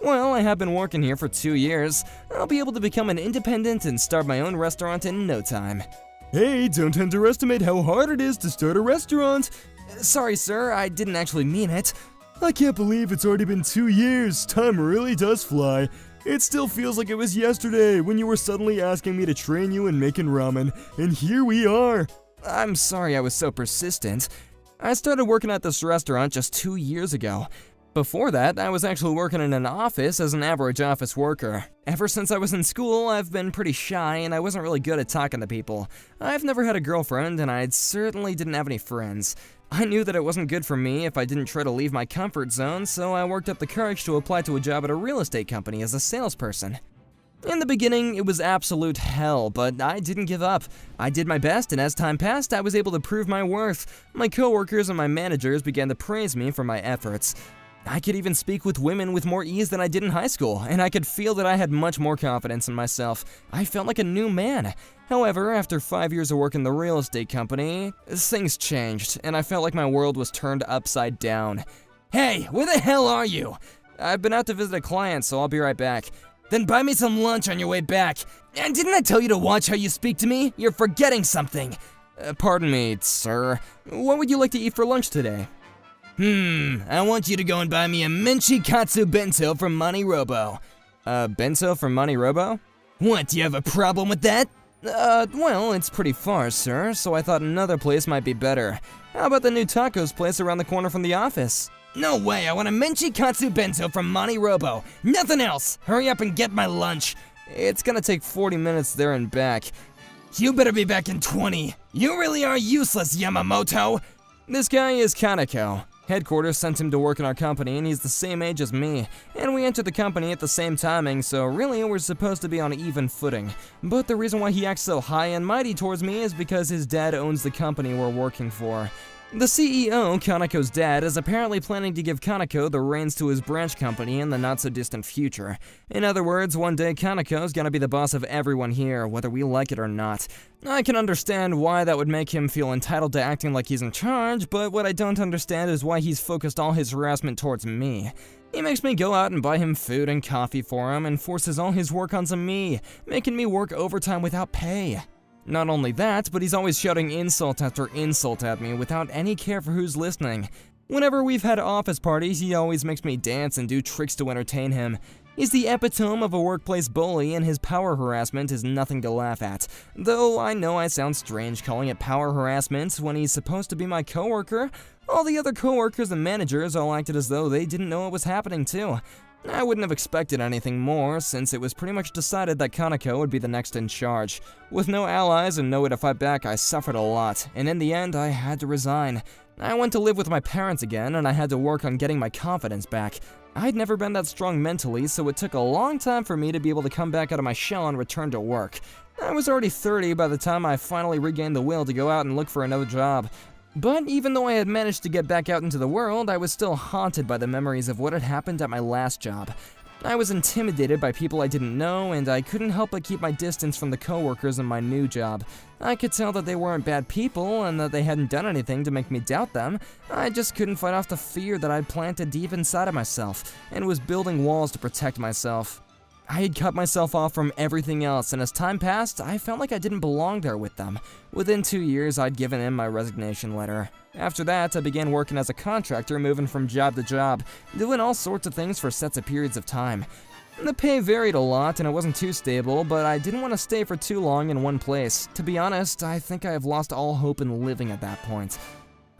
Well, I have been working here for 2 years. I'll be able to become an independent and start my own restaurant in no time. Hey, don't underestimate how hard it is to start a restaurant. Sorry, sir. I didn't actually mean it. I can't believe it's already been 2 years. Time really does fly. It still feels like it was yesterday when you were suddenly asking me to train you in making ramen, and here we are. I'm sorry I was so persistent. I started working at this restaurant just 2 years ago. Before that, I was actually working in an office as an average office worker. Ever since I was in school, I've been pretty shy and I wasn't really good at talking to people. I've never had a girlfriend and I certainly didn't have any friends. I knew that it wasn't good for me if I didn't try to leave my comfort zone, so I worked up the courage to apply to a job at a real estate company as a salesperson. In the beginning, it was absolute hell, but I didn't give up. I did my best, and as time passed, I was able to prove my worth. My coworkers and my managers began to praise me for my efforts. I could even speak with women with more ease than I did in high school, and I could feel that I had much more confidence in myself. I felt like a new man. However, after 5 years of work in the real estate company, things changed, and I felt like my world was turned upside down. Hey, where the hell are you? I've been out to visit a client, so I'll be right back. Then buy me some lunch on your way back. And didn't I tell you to watch how you speak to me? You're forgetting something. Pardon me, sir. What would you like to eat for lunch today? I want you to go and buy me a Menchi Katsu bento from MoniRobo. Bento from MoniRobo? What, do you have a problem with that? Well, it's pretty far, sir, so I thought another place might be better. How about the new tacos place around the corner from the office? No way, I want a Menchi Katsu bento from MoniRobo. Nothing else! Hurry up and get my lunch. It's gonna take 40 minutes there and back. You better be back in 20. You really are useless, Yamamoto! This guy is Kaneko. Headquarters sent him to work in our company, and he's the same age as me. And we entered the company at the same timing, so really we're supposed to be on even footing. But the reason why he acts so high and mighty towards me is because his dad owns the company we're working for. The CEO, Kaneko's dad, is apparently planning to give Kaneko the reins to his branch company in the not-so-distant future. In other words, one day Kaneko's gonna be the boss of everyone here, whether we like it or not. I can understand why that would make him feel entitled to acting like he's in charge, but what I don't understand is why he's focused all his harassment towards me. He makes me go out and buy him food and coffee for him and forces all his work onto me, making me work overtime without pay. Not only that, but he's always shouting insult after insult at me without any care for who's listening. Whenever we've had office parties, he always makes me dance and do tricks to entertain him. He's the epitome of a workplace bully, and his power harassment is nothing to laugh at. Though I know I sound strange calling it power harassment when he's supposed to be my coworker. All the other coworkers and managers all acted as though they didn't know it was happening too. I wouldn't have expected anything more, since it was pretty much decided that Kaneko would be the next in charge. With no allies and no way to fight back, I suffered a lot, and in the end, I had to resign. I went to live with my parents again, and I had to work on getting my confidence back. I'd never been that strong mentally, so it took a long time for me to be able to come back out of my shell and return to work. I was already 30 by the time I finally regained the will to go out and look for another job. But even though I had managed to get back out into the world, I was still haunted by the memories of what had happened at my last job. I was intimidated by people I didn't know, and I couldn't help but keep my distance from the coworkers in my new job. I could tell that they weren't bad people, and that they hadn't done anything to make me doubt them. I just couldn't fight off the fear that I'd planted deep inside of myself, and was building walls to protect myself. I had cut myself off from everything else, and as time passed, I felt like I didn't belong there with them. Within 2 years, I'd given in my resignation letter. After that, I began working as a contractor, moving from job to job, doing all sorts of things for sets of periods of time. The pay varied a lot, and it wasn't too stable, but I didn't want to stay for too long in one place. To be honest, I think I have lost all hope in living at that point.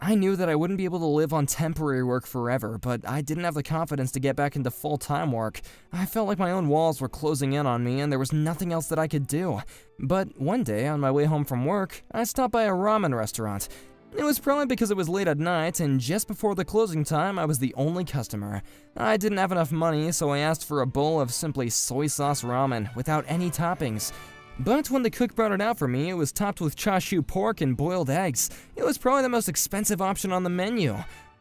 I knew that I wouldn't be able to live on temporary work forever, but I didn't have the confidence to get back into full-time work. I felt like my own walls were closing in on me and there was nothing else that I could do. But one day, on my way home from work, I stopped by a ramen restaurant. It was probably because it was late at night, and just before the closing time, I was the only customer. I didn't have enough money, so I asked for a bowl of simply soy sauce ramen, without any toppings. But when the cook brought it out for me, it was topped with chashu pork and boiled eggs. It was probably the most expensive option on the menu.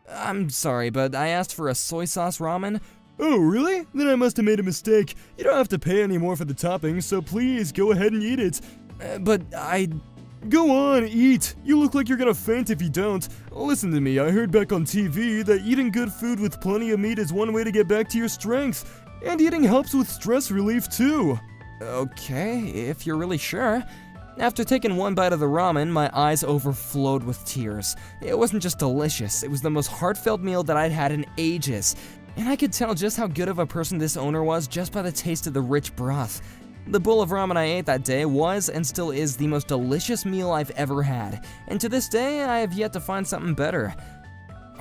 I'm sorry, but I asked for a soy sauce ramen. Oh, really? Then I must have made a mistake. You don't have to pay any more for the toppings, so please go ahead and eat it. Go on, eat. You look like you're gonna faint if you don't. Listen to me, I heard back on TV that eating good food with plenty of meat is one way to get back to your strength. And eating helps with stress relief too. Okay, if you're really sure. After taking one bite of the ramen, my eyes overflowed with tears. It wasn't just delicious, it was the most heartfelt meal that I'd had in ages. And I could tell just how good of a person this owner was just by the taste of the rich broth. The bowl of ramen I ate that day was, and still is, the most delicious meal I've ever had. And to this day, I have yet to find something better.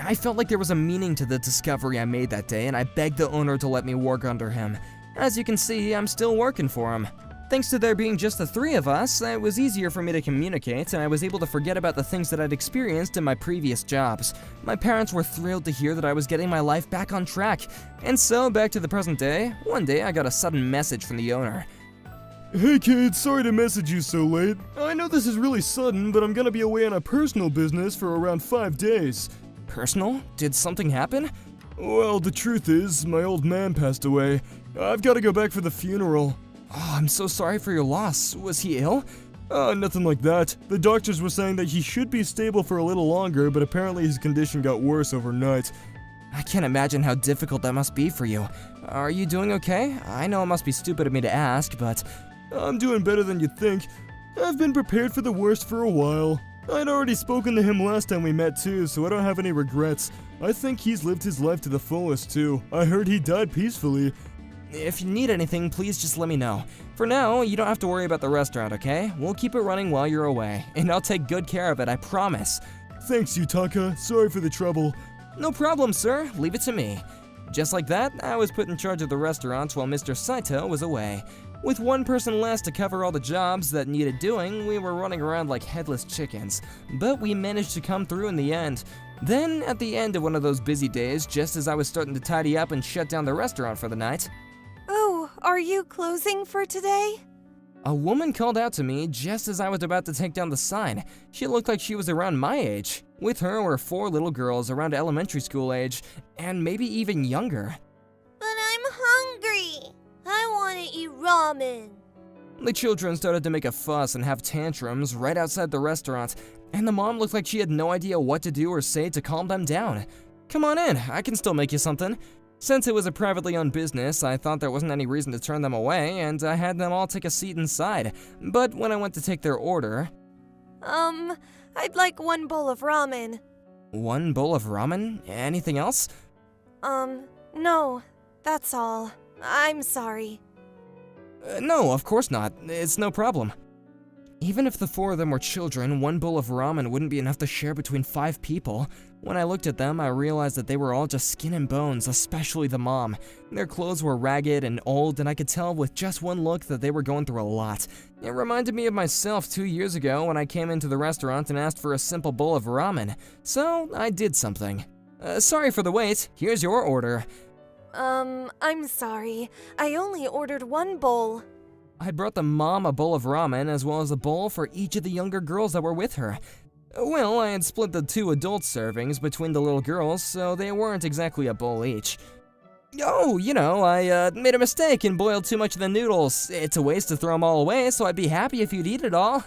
I felt like there was a meaning to the discovery I made that day, and I begged the owner to let me work under him. As you can see, I'm still working for him. Thanks to there being just the three of us, it was easier for me to communicate, and I was able to forget about the things that I'd experienced in my previous jobs. My parents were thrilled to hear that I was getting my life back on track. And so, back to the present day, one day I got a sudden message from the owner. Hey kids, sorry to message you so late. I know this is really sudden, but I'm gonna be away on a personal business for around 5 days. Personal? Did something happen? Well, the truth is, my old man passed away. I've gotta go back for the funeral. Oh, I'm so sorry for your loss. Was he ill? Nothing like that. The doctors were saying that he should be stable for a little longer, but apparently his condition got worse overnight. I can't imagine how difficult that must be for you. Are you doing okay? I know it must be stupid of me to ask, but... I'm doing better than you'd think. I've been prepared for the worst for a while. I'd already spoken to him last time we met too, so I don't have any regrets. I think he's lived his life to the fullest too. I heard he died peacefully. If you need anything, please just let me know. For now, you don't have to worry about the restaurant, okay? We'll keep it running while you're away, and I'll take good care of it, I promise. Thanks, Yutaka. Sorry for the trouble. No problem, sir. Leave it to me. Just like that, I was put in charge of the restaurant while Mr. Saito was away. With one person less to cover all the jobs that needed doing, we were running around like headless chickens. But we managed to come through in the end. Then, at the end of one of those busy days, just as I was starting to tidy up and shut down the restaurant for the night... Oh, are you closing for today? A woman called out to me just as I was about to take down the sign. She looked like she was around my age. With her were 4 little girls around elementary school age, and maybe even younger. But I'm hungry. I want to eat ramen. The children started to make a fuss and have tantrums right outside the restaurant, and the mom looked like she had no idea what to do or say to calm them down. Come on in, I can still make you something. Since it was a privately owned business, I thought there wasn't any reason to turn them away, and I had them all take a seat inside. But when I went to take their order... I'd like 1 bowl of ramen. 1 bowl of ramen? Anything else? No, that's all. I'm sorry. No, of course not. It's no problem. Even if the 4 of them were children, 1 bowl of ramen wouldn't be enough to share between 5 people. When I looked at them, I realized that they were all just skin and bones, especially the mom. Their clothes were ragged and old, and I could tell with just one look that they were going through a lot. It reminded me of myself 2 years ago when I came into the restaurant and asked for a simple bowl of ramen. So, I did something. Sorry for the wait. Here's your order. I'm sorry. I only ordered 1 bowl. I brought the mom a bowl of ramen as well as a bowl for each of the younger girls that were with her. Well, I had split the 2 adult servings between the little girls, so they weren't exactly a bowl each. Oh, I made a mistake and boiled too much of the noodles. It's a waste to throw them all away, so I'd be happy if you'd eat it all.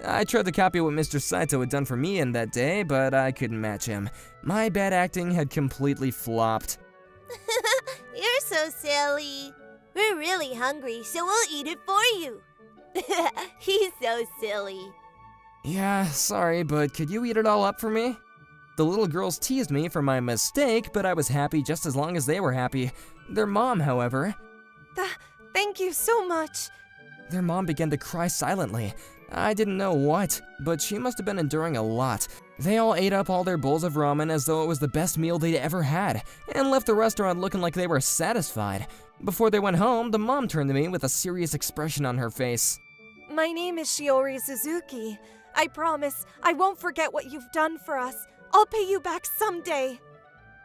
I tried to copy what Mr. Saito had done for me in that day, but I couldn't match him. My bad acting had completely flopped. You're so silly. We're really hungry, so we'll eat it for you. He's so silly. Yeah, sorry, but could you eat it all up for me? The little girls teased me for my mistake, but I was happy just as long as they were happy. Their mom, however... Thank you so much. Their mom began to cry silently. I didn't know what, but she must have been enduring a lot. They all ate up all their bowls of ramen as though it was the best meal they'd ever had, and left the restaurant looking like they were satisfied. Before they went home, the mom turned to me with a serious expression on her face. My name is Shiori Suzuki. I promise I won't forget what you've done for us. I'll pay you back someday.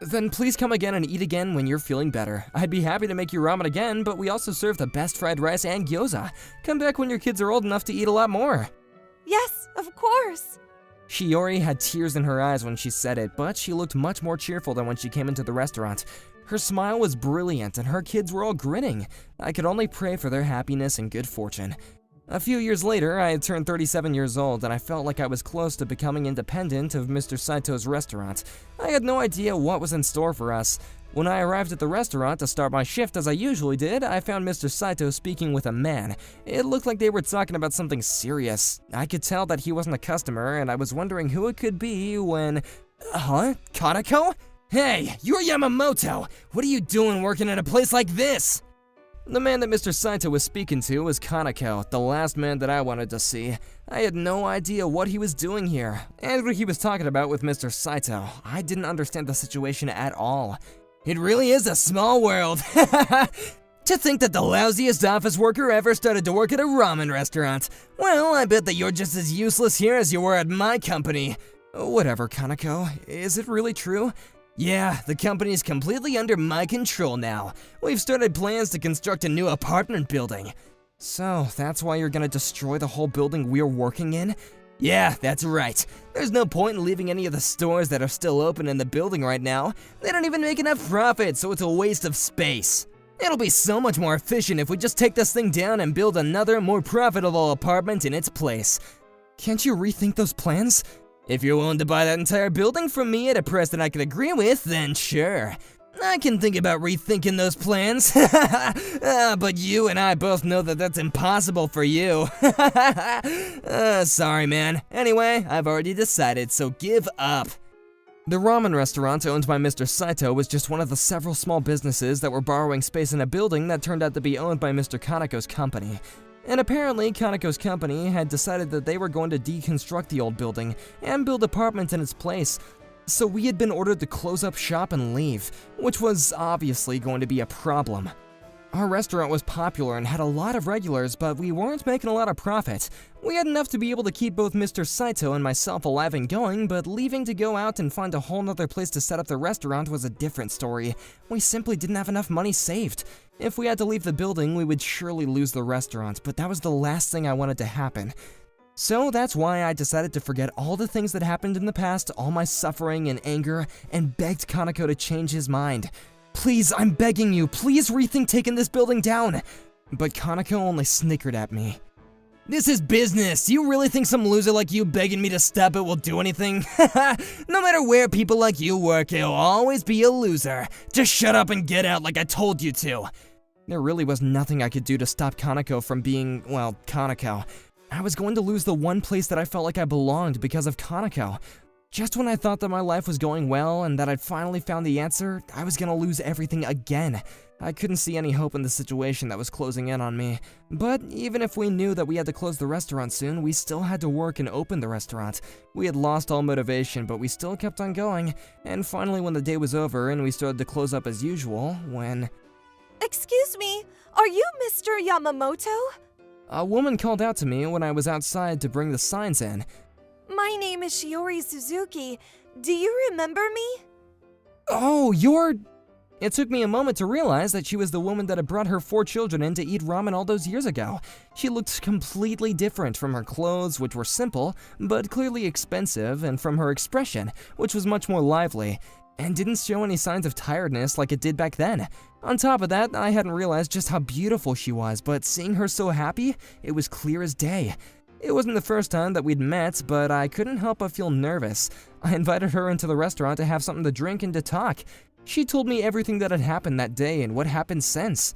Then please come again and eat again when you're feeling better. I'd be happy to make you ramen again, but we also serve the best fried rice and gyoza. Come back when your kids are old enough to eat a lot more. Yes, of course. Shiori had tears in her eyes when she said it, but she looked much more cheerful than when she came into the restaurant. Her smile was brilliant and her kids were all grinning. I could only pray for their happiness and good fortune. A few years later, I had turned 37 years old and I felt like I was close to becoming independent of Mr. Saito's restaurant. I had no idea what was in store for us. When I arrived at the restaurant to start my shift as I usually did, I found Mr. Saito speaking with a man. It looked like they were talking about something serious. I could tell that he wasn't a customer and I was wondering who it could be when... Huh? Kanako? Hey, you're Yamamoto! What are you doing working at a place like this? The man that Mr. Saito was speaking to was Kaneko, the last man that I wanted to see. I had no idea what he was doing here, and what he was talking about with Mr. Saito. I didn't understand the situation at all. It really is a small world. To think that the lousiest office worker ever started to work at a ramen restaurant. Well, I bet that you're just as useless here as you were at my company. Whatever, Kaneko. Is it really true? Yeah, the company is completely under my control now. We've started plans to construct a new apartment building. So, that's why you're gonna destroy the whole building we're working in? Yeah, that's right. There's no point in leaving any of the stores that are still open in the building right now. They don't even make enough profit, so it's a waste of space. It'll be so much more efficient if we just take this thing down and build another, more profitable apartment in its place. Can't you rethink those plans? If you're willing to buy that entire building from me at a price that I can agree with, then sure. I can think about rethinking those plans. But you and I both know that that's impossible for you. Sorry, man. Anyway, I've already decided, so give up. The ramen restaurant owned by Mr. Saito was just one of the several small businesses that were borrowing space in a building that turned out to be owned by Mr. Kaneko's company. And apparently, Kaneko's company had decided that they were going to deconstruct the old building and build apartments in its place. So we had been ordered to close up shop and leave, which was obviously going to be a problem. Our restaurant was popular and had a lot of regulars, but we weren't making a lot of profit. We had enough to be able to keep both Mr. Saito and myself alive and going, but leaving to go out and find a whole nother place to set up the restaurant was a different story. We simply didn't have enough money saved. If we had to leave the building, we would surely lose the restaurant, but that was the last thing I wanted to happen. So that's why I decided to forget all the things that happened in the past, all my suffering and anger, and begged Kaneko to change his mind. Please, I'm begging you, please rethink taking this building down. But Kaneko only snickered at me. This is business. Do you really think some loser like you begging me to stop it will do anything? No matter where people like you work, you'll always be a loser. Just shut up and get out like I told you to. There really was nothing I could do to stop Kaneko from being, well, Kaneko. I was going to lose the one place that I felt like I belonged because of Kaneko. Just when I thought that my life was going well and that I'd finally found the answer, I was gonna lose everything again. I couldn't see any hope in the situation that was closing in on me. But even if we knew that we had to close the restaurant soon, we still had to work and open the restaurant. We had lost all motivation, but we still kept on going. And finally, when the day was over and we started to close up as usual, when... Excuse me, are you Mr. Yamamoto? A woman called out to me when I was outside to bring the signs in. My name is Shiori Suzuki. Do you remember me? Oh, you're... It took me a moment to realize that she was the woman that had brought her 4 children in to eat ramen all those years ago. She looked completely different from her clothes, which were simple, but clearly expensive, and from her expression, which was much more lively, and didn't show any signs of tiredness like it did back then. On top of that, I hadn't realized just how beautiful she was, but seeing her so happy, it was clear as day. It wasn't the first time that we'd met, but I couldn't help but feel nervous. I invited her into the restaurant to have something to drink and to talk. She told me everything that had happened that day and what happened since.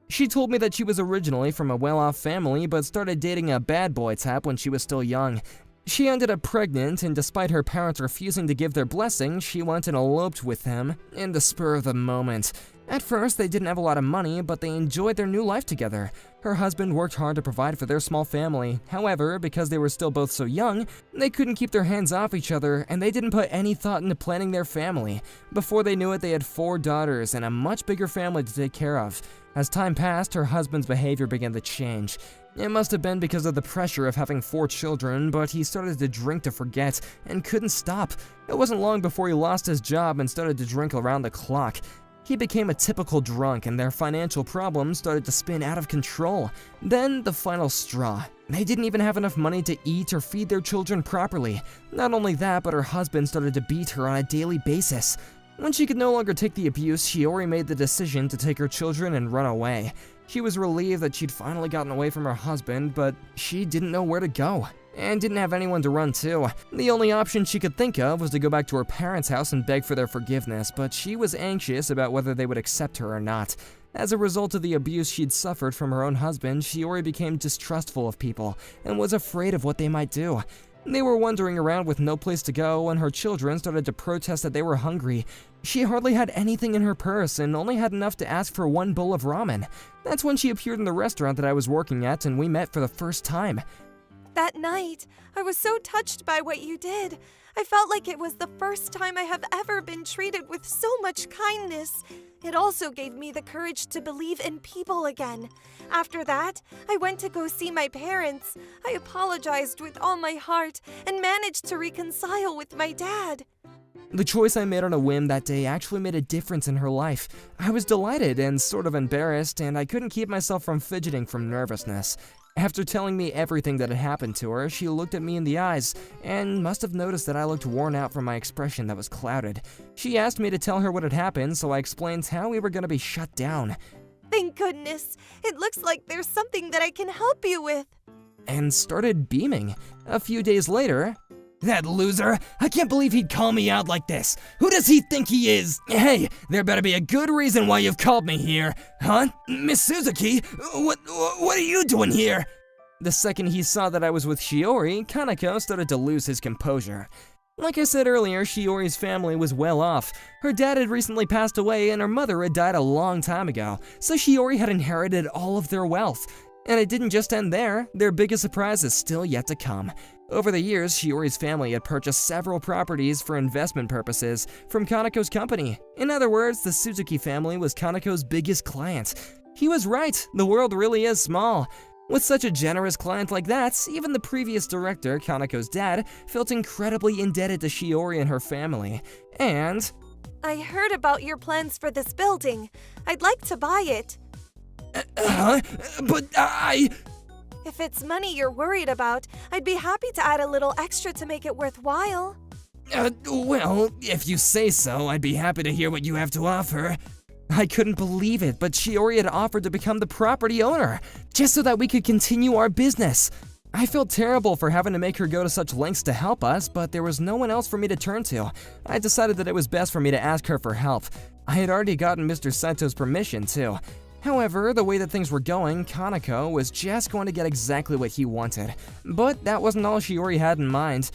She told me that she was originally from a well-off family, but started dating a bad boy type when she was still young. She ended up pregnant, and despite her parents refusing to give their blessing, she went and eloped with him in the spur of the moment. At first, they didn't have a lot of money, but they enjoyed their new life together. Her husband worked hard to provide for their small family. However, because they were still both so young, they couldn't keep their hands off each other, and they didn't put any thought into planning their family. Before they knew it, they had 4 daughters and a much bigger family to take care of. As time passed, her husband's behavior began to change. It must have been because of the pressure of having 4 children, but he started to drink to forget, and couldn't stop. It wasn't long before he lost his job and started to drink around the clock. He became a typical drunk, and their financial problems started to spin out of control. Then, the final straw. They didn't even have enough money to eat or feed their children properly. Not only that, but her husband started to beat her on a daily basis. When she could no longer take the abuse, Shiori made the decision to take her children and run away. She was relieved that she'd finally gotten away from her husband, but she didn't know where to go, and didn't have anyone to run to. The only option she could think of was to go back to her parents' house and beg for their forgiveness, but she was anxious about whether they would accept her or not. As a result of the abuse she'd suffered from her own husband, Shiori became distrustful of people, and was afraid of what they might do. They were wandering around with no place to go, and her children started to protest that they were hungry. She hardly had anything in her purse and only had enough to ask for one bowl of ramen. That's when she appeared in the restaurant that I was working at, and we met for the first time. That night, I was so touched by what you did. I felt like it was the first time I have ever been treated with so much kindness. It also gave me the courage to believe in people again. After that, I went to go see my parents. I apologized with all my heart and managed to reconcile with my dad. The choice I made on a whim that day actually made a difference in her life. I was delighted and sort of embarrassed, and I couldn't keep myself from fidgeting from nervousness. After telling me everything that had happened to her, she looked at me in the eyes and must have noticed that I looked worn out from my expression that was clouded. She asked me to tell her what had happened, so I explained how we were going to be shut down. Thank goodness. It looks like there's something that I can help you with. And started beaming. A few days later, "That loser! I can't believe he'd call me out like this! Who does he think he is? Hey, there better be a good reason why you've called me here! Huh? Miss Suzuki? What are you doing here?" The second he saw that I was with Shiori, Kaneko started to lose his composure. Like I said earlier, Shiori's family was well off. Her dad had recently passed away and her mother had died a long time ago, so Shiori had inherited all of their wealth. And it didn't just end there, their biggest surprise is still yet to come. Over the years, Shiori's family had purchased several properties for investment purposes from Kaneko's company. In other words, the Suzuki family was Kaneko's biggest client. He was right, the world really is small. With such a generous client like that, even the previous director, Kaneko's dad, felt incredibly indebted to Shiori and her family. And I heard about your plans for this building. I'd like to buy it. But If it's money you're worried about, I'd be happy to add a little extra to make it worthwhile. Well, if you say so, I'd be happy to hear what you have to offer. I couldn't believe it, but Shiori had offered to become the property owner, just so that we could continue our business. I felt terrible for having to make her go to such lengths to help us, but there was no one else for me to turn to. I decided that it was best for me to ask her for help. I had already gotten Mr. Saito's permission, too. However, the way that things were going, Kaneko was just going to get exactly what he wanted. But that wasn't all Shiori had in mind.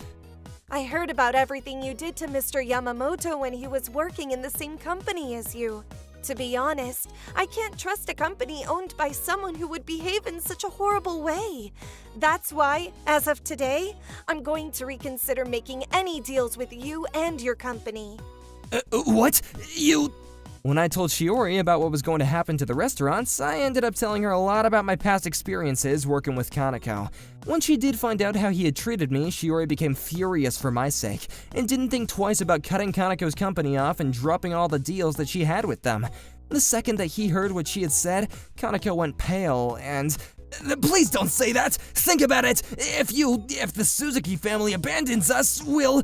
I heard about everything you did to Mr. Yamamoto when he was working in the same company as you. To be honest, I can't trust a company owned by someone who would behave in such a horrible way. That's why, as of today, I'm going to reconsider making any deals with you and your company. What? You... When I told Shiori about what was going to happen to the restaurants, I ended up telling her a lot about my past experiences working with Kaneko. When she did find out how he had treated me, Shiori became furious for my sake, and didn't think twice about cutting Kaneko's company off and dropping all the deals that she had with them. The second that he heard what she had said, Kaneko went pale and... Please don't say that! Think about it! If the Suzuki family abandons us, we'll...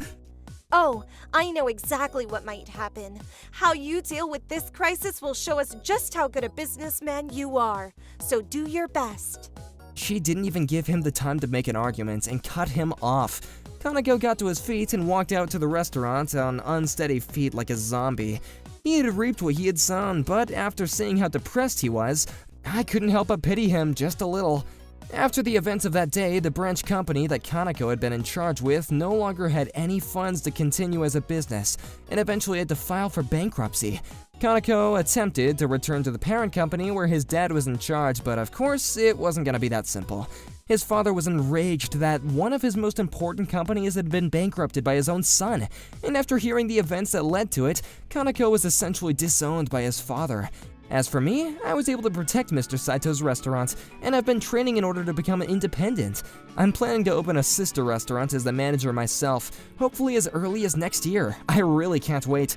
Oh, I know exactly what might happen. How you deal with this crisis will show us just how good a businessman you are. So do your best. She didn't even give him the time to make an argument and cut him off. Kaneko got to his feet and walked out to the restaurant on unsteady feet like a zombie. He had reaped what he had sown, but after seeing how depressed he was, I couldn't help but pity him just a little. After the events of that day, the branch company that Kaneko had been in charge with no longer had any funds to continue as a business, and eventually had to file for bankruptcy. Kaneko attempted to return to the parent company where his dad was in charge, but of course, it wasn't gonna be that simple. His father was enraged that one of his most important companies had been bankrupted by his own son, and after hearing the events that led to it, Kaneko was essentially disowned by his father. As for me, I was able to protect Mr. Saito's restaurant, and I've been training in order to become independent. I'm planning to open a sister restaurant as the manager myself, hopefully as early as next year. I really can't wait.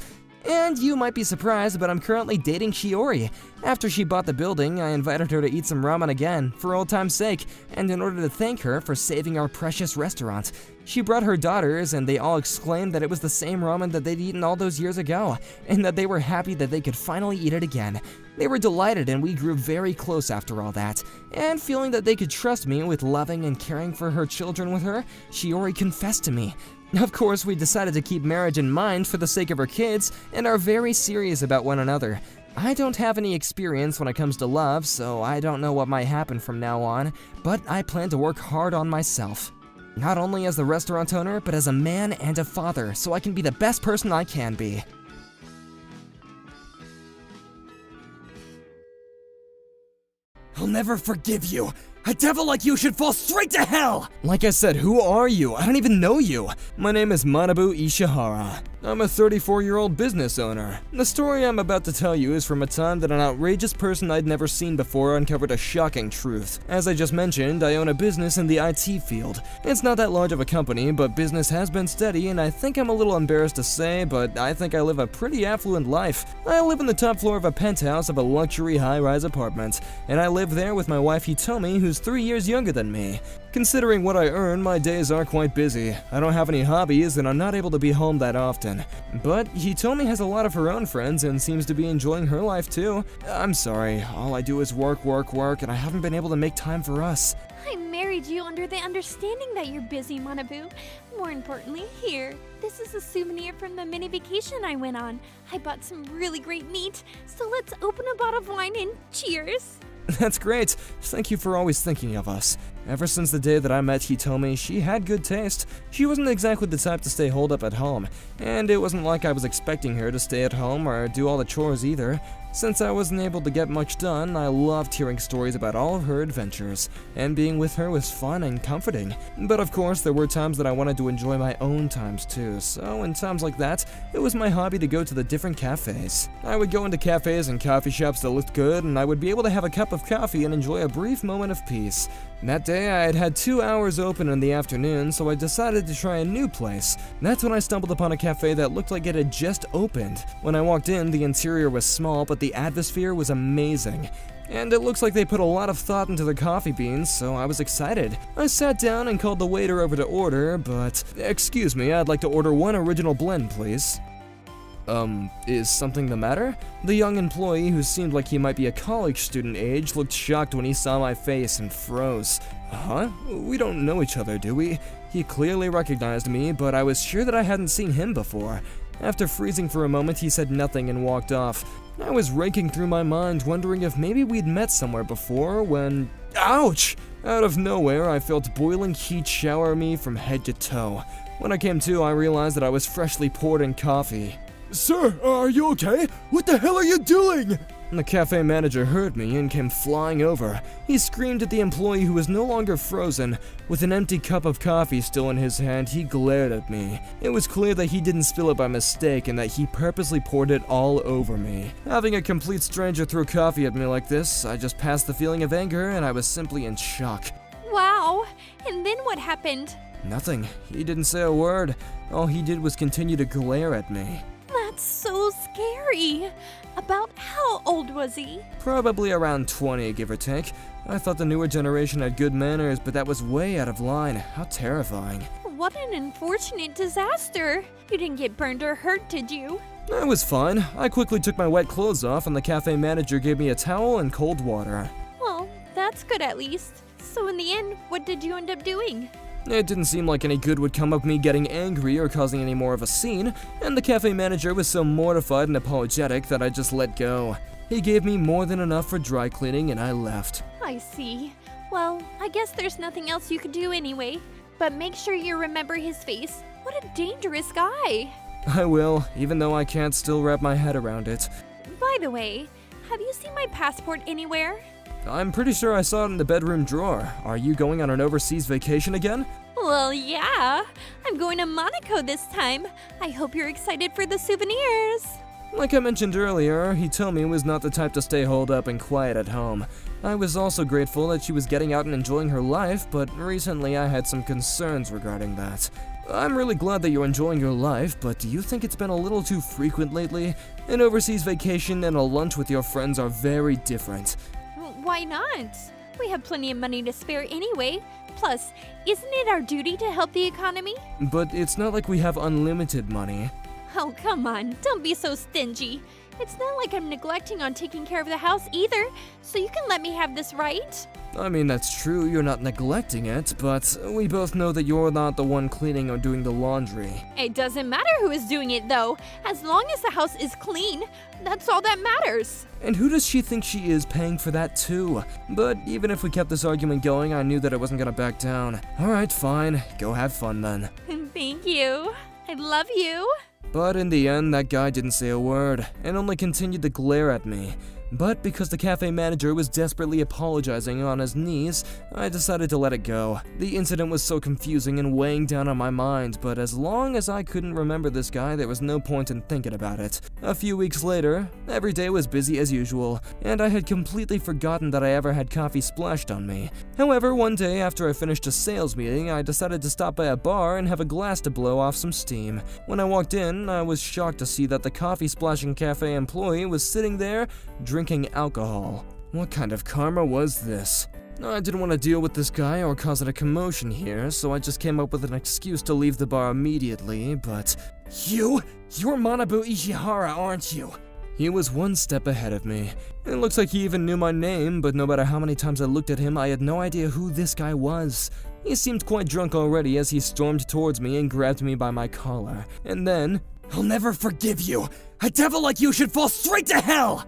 And you might be surprised, but I'm currently dating Shiori. After she bought the building, I invited her to eat some ramen again, for old time's sake, and in order to thank her for saving our precious restaurant. She brought her daughters, and they all exclaimed that it was the same ramen that they'd eaten all those years ago, and that they were happy that they could finally eat it again. They were delighted, and we grew very close after all that. And feeling that they could trust me with loving and caring for her children with her, Shiori confessed to me. Of course, we decided to keep marriage in mind for the sake of our kids, and are very serious about one another. I don't have any experience when it comes to love, so I don't know what might happen from now on, but I plan to work hard on myself. Not only as the restaurant owner, but as a man and a father, so I can be the best person I can be. I'll never forgive you. A devil like you should fall straight to hell! Like I said, who are you? I don't even know you. My name is Manabu Ishihara. I'm a 34-year-old business owner. The story I'm about to tell you is from a time that an outrageous person I'd never seen before uncovered a shocking truth. As I just mentioned, I own a business in the IT field. It's not that large of a company, but business has been steady, and I think I'm a little embarrassed to say, but I think I live a pretty affluent life. I live on the top floor of a penthouse of a luxury high-rise apartment, and I live there with my wife Hitomi, who's 3 years younger than me. Considering what I earn, my days are quite busy. I don't have any hobbies, and I'm not able to be home that often. But Hitomi has a lot of her own friends and seems to be enjoying her life too. I'm sorry, all I do is work, and I haven't been able to make time for us. I married you under the understanding that you're busy, Manabu. More importantly, here. This is a souvenir from the mini vacation I went on. I bought some really great meat, so let's open a bottle of wine and cheers. That's great. Thank you for always thinking of us. Ever since the day that I met Hitomi, she had good taste. She wasn't exactly the type to stay holed up at home, and it wasn't like I was expecting her to stay at home or do all the chores either. Since I wasn't able to get much done, I loved hearing stories about all of her adventures, and being with her was fun and comforting. But of course, there were times that I wanted to enjoy my own times too, so in times like that, it was my hobby to go to the different cafes. I would go into cafes and coffee shops that looked good, and I would be able to have a cup of coffee and enjoy a brief moment of peace. That day, I had 2 hours open in the afternoon, so I decided to try a new place. That's when I stumbled upon a cafe that looked like it had just opened. When I walked in, the interior was small, but the atmosphere was amazing. And it looks like they put a lot of thought into their coffee beans, so I was excited. I sat down and called the waiter over to order, but... Excuse me, I'd like to order 1 original blend, please. Is something the matter? The young employee, who seemed like he might be a college student age, looked shocked when he saw my face and froze. Huh? We don't know each other, do we? He clearly recognized me, but I was sure that I hadn't seen him before. After freezing for a moment, he said nothing and walked off. I was raking through my mind, wondering if maybe we'd met somewhere before, when... Ouch! Out of nowhere, I felt boiling heat shower me from head to toe. When I came to, I realized that I was freshly poured in coffee. Sir, are you okay? What the hell are you doing? The cafe manager heard me and came flying over. He screamed at the employee, who was no longer frozen. With an empty cup of coffee still in his hand, he glared at me. It was clear that he didn't spill it by mistake and that he purposely poured it all over me. Having a complete stranger throw coffee at me like this, I just passed the feeling of anger and I was simply in shock. Wow, and then what happened? Nothing. He didn't say a word. All he did was continue to glare at me. That's so scary. About how old was he? Probably around 20, give or take. I thought the newer generation had good manners, but that was way out of line. How terrifying. What an unfortunate disaster. You didn't get burned or hurt, did you? I was fine. I quickly took my wet clothes off, and the cafe manager gave me a towel and cold water. Well, that's good at least. So in the end, what did you end up doing? It didn't seem like any good would come of me getting angry or causing any more of a scene, and the cafe manager was so mortified and apologetic that I just let go. He gave me more than enough for dry cleaning and I left. I see. Well, I guess there's nothing else you could do anyway. But make sure you remember his face. What a dangerous guy. I will, even though I can't still wrap my head around it. By the way, have you seen my passport anywhere? I'm pretty sure I saw it in the bedroom drawer. Are you going on an overseas vacation again? Well, yeah. I'm going to Monaco this time. I hope you're excited for the souvenirs. Like I mentioned earlier, Hitomi was not the type to stay holed up and quiet at home. I was also grateful that she was getting out and enjoying her life, but recently I had some concerns regarding that. I'm really glad that you're enjoying your life, but do you think it's been a little too frequent lately? An overseas vacation and a lunch with your friends are very different. Why not? We have plenty of money to spare anyway. Plus, isn't it our duty to help the economy? But it's not like we have unlimited money. Oh, come on. Don't be so stingy. It's not like I'm neglecting on taking care of the house either, so you can let me have this, right? I mean, that's true, you're not neglecting it, but we both know that you're not the one cleaning or doing the laundry. It doesn't matter who is doing it, though. As long as the house is clean, that's all that matters. And who does she think she is, paying for that too? But even if we kept this argument going, I knew that I wasn't gonna back down. Alright, fine. Go have fun then. Thank you. I love you. But in the end, that guy didn't say a word, and only continued to glare at me. But because the cafe manager was desperately apologizing on his knees, I decided to let it go. The incident was so confusing and weighing down on my mind, but as long as I couldn't remember this guy, there was no point in thinking about it. A few weeks later, every day was busy as usual, and I had completely forgotten that I ever had coffee splashed on me. However, one day after I finished a sales meeting, I decided to stop by a bar and have a glass to blow off some steam. When I walked in, I was shocked to see that the coffee splashing cafe employee was sitting there, drinking alcohol. What kind of karma was this? I didn't want to deal with this guy or cause a commotion here, so I just came up with an excuse to leave the bar immediately, but... You're Manabu Ishihara, aren't you? He was one step ahead of me. It looks like he even knew my name, but no matter how many times I looked at him, I had no idea who this guy was. He seemed quite drunk already as he stormed towards me and grabbed me by my collar. And then... I'll never forgive you! A devil like you should fall straight to hell!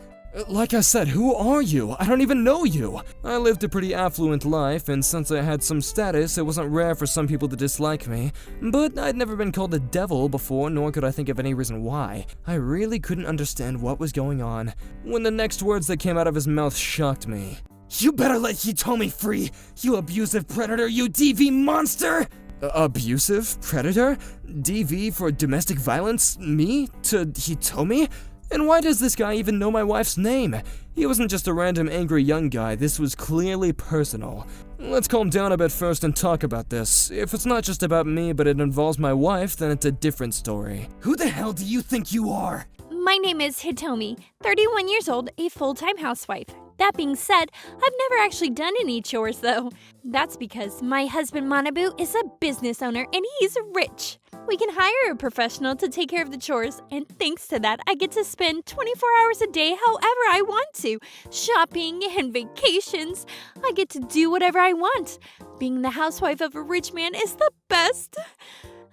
Like I said, who are you? I don't even know you. I lived a pretty affluent life, and since I had some status, it wasn't rare for some people to dislike me. But I'd never been called a devil before, nor could I think of any reason why. I really couldn't understand what was going on, when the next words that came out of his mouth shocked me. You better let Hitomi free, you abusive predator, you DV monster! Abusive predator? DV for domestic violence? Me? To Hitomi? And why does this guy even know my wife's name? He wasn't just a random angry young guy, this was clearly personal. Let's calm down a bit first and talk about this. If it's not just about me, but it involves my wife, then it's a different story. Who the hell do you think you are? My name is Hitomi, 31 years old, a full-time housewife. That being said, I've never actually done any chores though. That's because my husband Manabu is a business owner and he's rich. We can hire a professional to take care of the chores, and thanks to that, I get to spend 24 hours a day however I want to. Shopping and vacations. I get to do whatever I want. Being the housewife of a rich man is the best.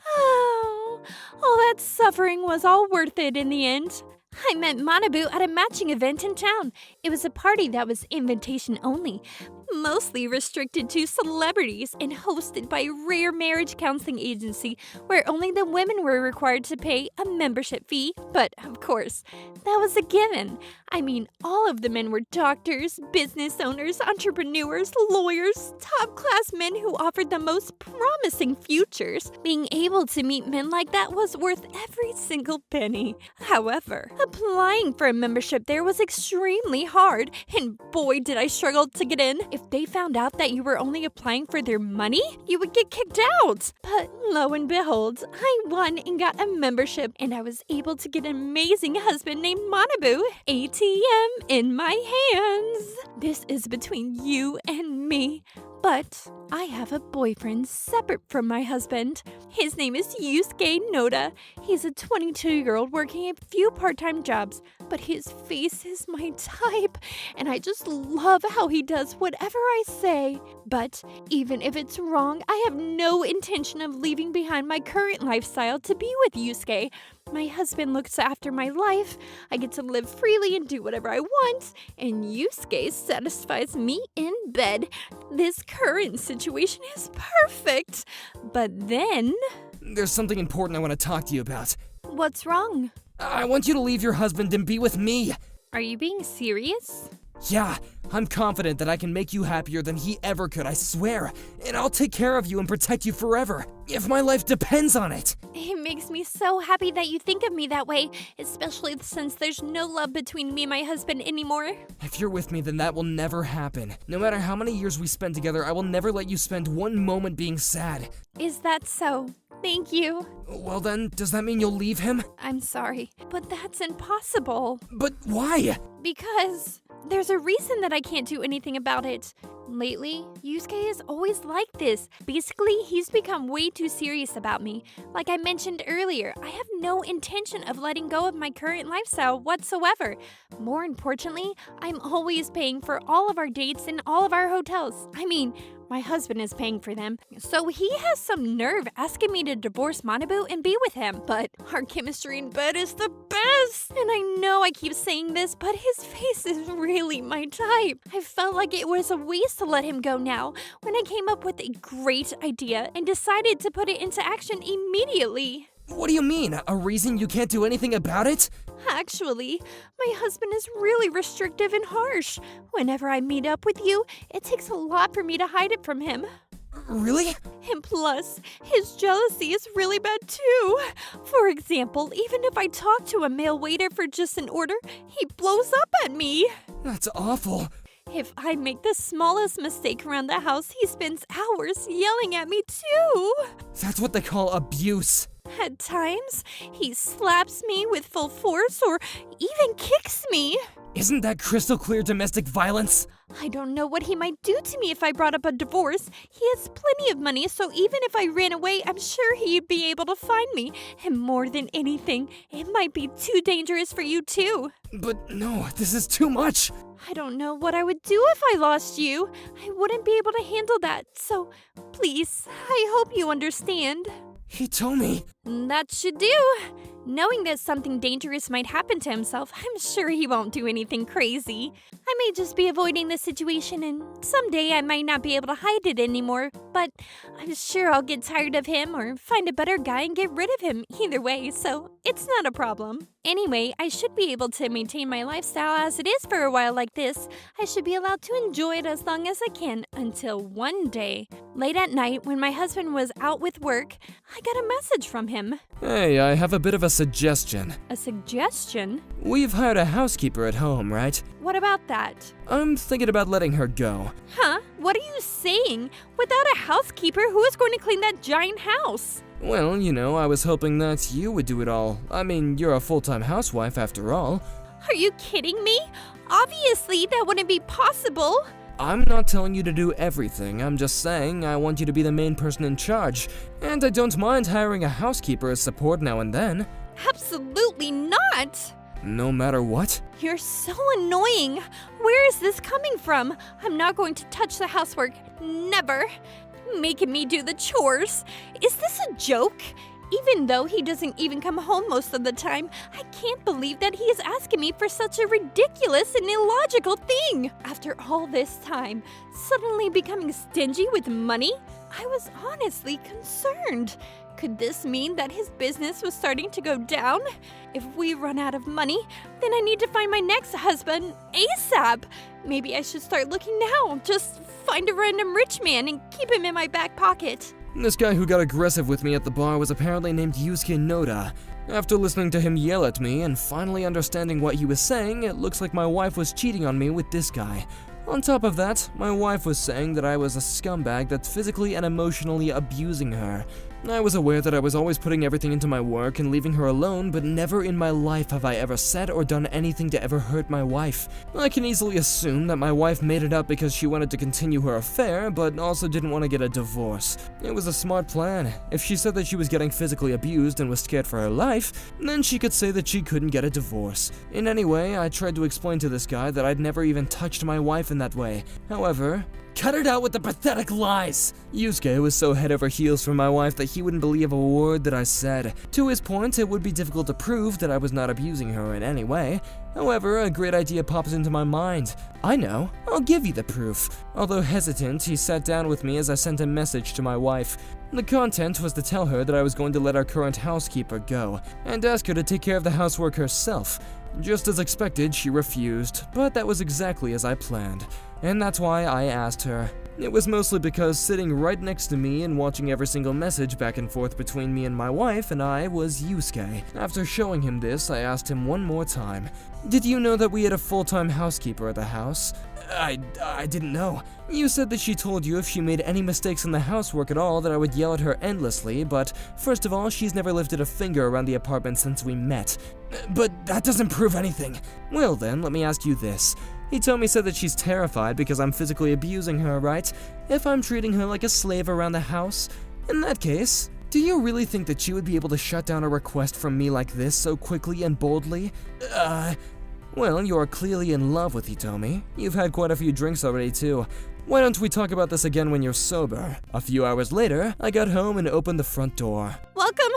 Oh, all that suffering was all worth it in the end. I met Manabu at a matching event in town. It was a party that was invitation only, mostly restricted to celebrities and hosted by a rare marriage counseling agency where only the women were required to pay a membership fee. But of course, that was a given. I mean, all of the men were doctors, business owners, entrepreneurs, lawyers, top-class men who offered the most promising futures. Being able to meet men like that was worth every single penny. However, applying for a membership there was extremely hard, and boy did I struggle to get in. If they found out that you were only applying for their money, you would get kicked out. But lo and behold, I won and got a membership, and I was able to get an amazing husband named Manabu. ATM in my hands. This is between you and me. But I have a boyfriend separate from my husband. His name is Yusuke Noda. He's a 22-year-old working a few part-time jobs, but his face is my type, and I just love how he does whatever I say. But even if it's wrong, I have no intention of leaving behind my current lifestyle to be with Yusuke. My husband looks after my life, I get to live freely and do whatever I want, and Yusuke satisfies me in bed. This current situation is perfect. But then... There's something important I want to talk to you about. What's wrong? I want you to leave your husband and be with me. Are you being serious? Yeah, I'm confident that I can make you happier than he ever could, I swear. And I'll take care of you and protect you forever, if my life depends on it. It makes me so happy that you think of me that way, especially since there's no love between me and my husband anymore. If you're with me, then that will never happen. No matter how many years we spend together, I will never let you spend one moment being sad. Is that so? Thank you. Well then, does that mean you'll leave him? I'm sorry, but that's impossible. But why? Because there's a reason that I can't do anything about it. Lately, Yusuke is always like this. Basically, he's become way too serious about me. Like I mentioned earlier, I have no intention of letting go of my current lifestyle whatsoever. More importantly, I'm always paying for all of our dates and all of our hotels. I mean, my husband is paying for them, so he has some nerve asking me to divorce Manabu and be with him. But our chemistry in bed is the best! And I know I keep saying this, but his face is really my type. I felt like it was a waste to let him go now, when I came up with a great idea and decided to put it into action immediately. What do you mean? A reason you can't do anything about it? Actually, my husband is really restrictive and harsh. Whenever I meet up with you, it takes a lot for me to hide it from him. Really? And plus, his jealousy is really bad too. For example, even if I talk to a male waiter for just an order, he blows up at me. That's awful. If I make the smallest mistake around the house, he spends hours yelling at me too. That's what they call abuse. At times, he slaps me with full force or even kicks me. Isn't that crystal clear domestic violence? I don't know what he might do to me if I brought up a divorce. He has plenty of money, so even if I ran away, I'm sure he'd be able to find me. And more than anything, it might be too dangerous for you too. But no, this is too much. I don't know what I would do if I lost you. I wouldn't be able to handle that, so please, I hope you understand. Hitomi. That should do. Knowing that something dangerous might happen to himself, I'm sure he won't do anything crazy. I may just be avoiding the situation, and someday I might not be able to hide it anymore, but I'm sure I'll get tired of him or find a better guy and get rid of him either way, so it's not a problem. Anyway, I should be able to maintain my lifestyle as it is for a while like this. I should be allowed to enjoy it as long as I can until one day. Late at night, when my husband was out with work, I got a message from him. Hey, I have a bit of a suggestion. A suggestion? We've hired a housekeeper at home, right? What about that? I'm thinking about letting her go. Huh? What are you saying? Without a housekeeper, who is going to clean that giant house? Well, you know, I was hoping that you would do it all. I mean, you're a full-time housewife after all. Are you kidding me? Obviously, that wouldn't be possible. I'm not telling you to do everything, I'm just saying I want you to be the main person in charge. And I don't mind hiring a housekeeper as support now and then. Absolutely not! No matter what? You're so annoying. Where is this coming from? I'm not going to touch the housework. Never. Making me do the chores. Is this a joke? Even though he doesn't even come home most of the time, I can't believe that he is asking me for such a ridiculous and illogical thing. After all this time, suddenly becoming stingy with money? I was honestly concerned. Could this mean that his business was starting to go down? If we run out of money, then I need to find my next husband ASAP. Maybe I should start looking now. Just find a random rich man and keep him in my back pocket. This guy who got aggressive with me at the bar was apparently named Yusuke Noda. After listening to him yell at me and finally understanding what he was saying, it looks like my wife was cheating on me with this guy. On top of that, my wife was saying that I was a scumbag that's physically and emotionally abusing her. I was aware that I was always putting everything into my work and leaving her alone, but never in my life have I ever said or done anything to ever hurt my wife. I can easily assume that my wife made it up because she wanted to continue her affair, but also didn't want to get a divorce. It was a smart plan. If she said that she was getting physically abused and was scared for her life, then she could say that she couldn't get a divorce. In any way, I tried to explain to this guy that I'd never even touched my wife in that way. However, cut it out with the pathetic lies! Yusuke was so head over heels for my wife that he wouldn't believe a word that I said. To his point, it would be difficult to prove that I was not abusing her in any way. However, a great idea pops into my mind. I know, I'll give you the proof. Although hesitant, he sat down with me as I sent a message to my wife. The content was to tell her that I was going to let our current housekeeper go, and ask her to take care of the housework herself. Just as expected, she refused, but that was exactly as I planned. And that's why I asked her. It was mostly because sitting right next to me and watching every single message back and forth between me and my wife and I was Yusuke. After showing him this, I asked him one more time, "Did you know that we had a full-time housekeeper at the house?" I didn't know. You said that she told you if she made any mistakes in the housework at all that I would yell at her endlessly, but first of all, she's never lifted a finger around the apartment since we met. But that doesn't prove anything. Well then, let me ask you this. Hitomi said that she's terrified because I'm physically abusing her, right? If I'm treating her like a slave around the house? In that case, do you really think that she would be able to shut down a request from me like this so quickly and boldly? Well, you are clearly in love with Hitomi. You've had quite a few drinks already, too. Why don't we talk about this again when you're sober? A few hours later, I got home and opened the front door. Welcome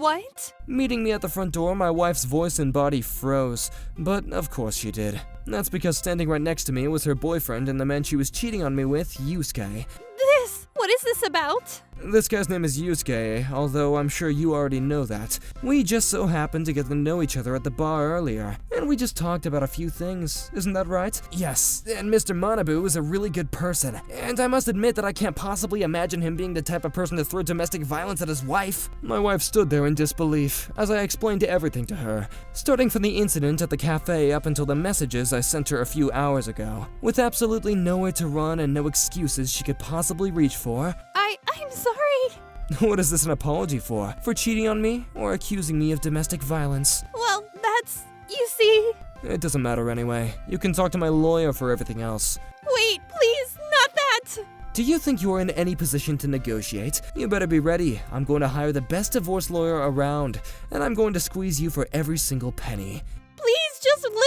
What? Meeting me at the front door, my wife's voice and body froze. But of course she did. That's because standing right next to me was her boyfriend and the man she was cheating on me with, Yusuke. What is this about? This guy's name is Yusuke, although I'm sure you already know that. We just so happened to get to know each other at the bar earlier, and we just talked about a few things, isn't that right? Yes, and Mr. Manabu is a really good person, and I must admit that I can't possibly imagine him being the type of person to throw domestic violence at his wife. My wife stood there in disbelief, as I explained everything to her, starting from the incident at the cafe up until the messages I sent her a few hours ago. With absolutely nowhere to run and no excuses she could possibly reach for. I'm sorry. What is this an apology for? For cheating on me or accusing me of domestic violence? Well, you see. It doesn't matter anyway. You can talk to my lawyer for everything else. Wait, please, not that. Do you think you're in any position to negotiate? You better be ready. I'm going to hire the best divorce lawyer around, and I'm going to squeeze you for every single penny. Please, just listen.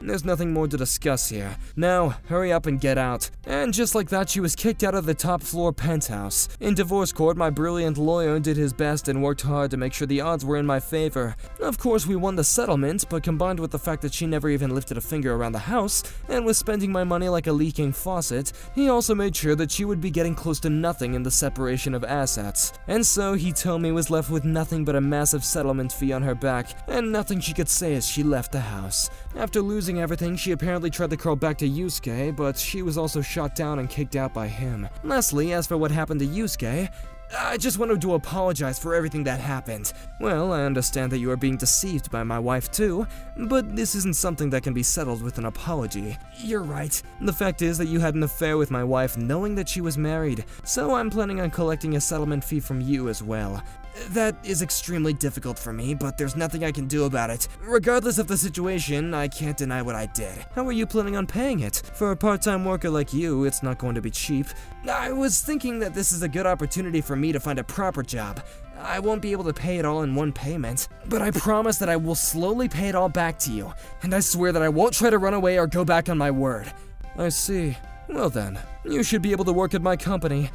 There's nothing more to discuss here. Now, hurry up and get out. And just like that, she was kicked out of the top floor penthouse. In divorce court, my brilliant lawyer did his best and worked hard to make sure the odds were in my favor. Of course, we won the settlement, but combined with the fact that she never even lifted a finger around the house and was spending my money like a leaking faucet, he also made sure that she would be getting close to nothing in the separation of assets. And so Hitomi was left with nothing but a massive settlement fee on her back, and nothing she could say as she left the house. After losing everything, she apparently tried to crawl back to Yusuke, but she was also shot down and kicked out by him. Lastly, as for what happened to Yusuke, I just wanted to apologize for everything that happened. Well, I understand that you are being deceived by my wife too, but this isn't something that can be settled with an apology. You're right. The fact is that you had an affair with my wife knowing that she was married, so I'm planning on collecting a settlement fee from you as well. That is extremely difficult for me, but there's nothing I can do about it. Regardless of the situation, I can't deny what I did. How are you planning on paying it? For a part-time worker like you, it's not going to be cheap. I was thinking that this is a good opportunity for me to find a proper job. I won't be able to pay it all in one payment, but I promise that I will slowly pay it all back to you, and I swear that I won't try to run away or go back on my word. I see. Well then, you should be able to work at my company.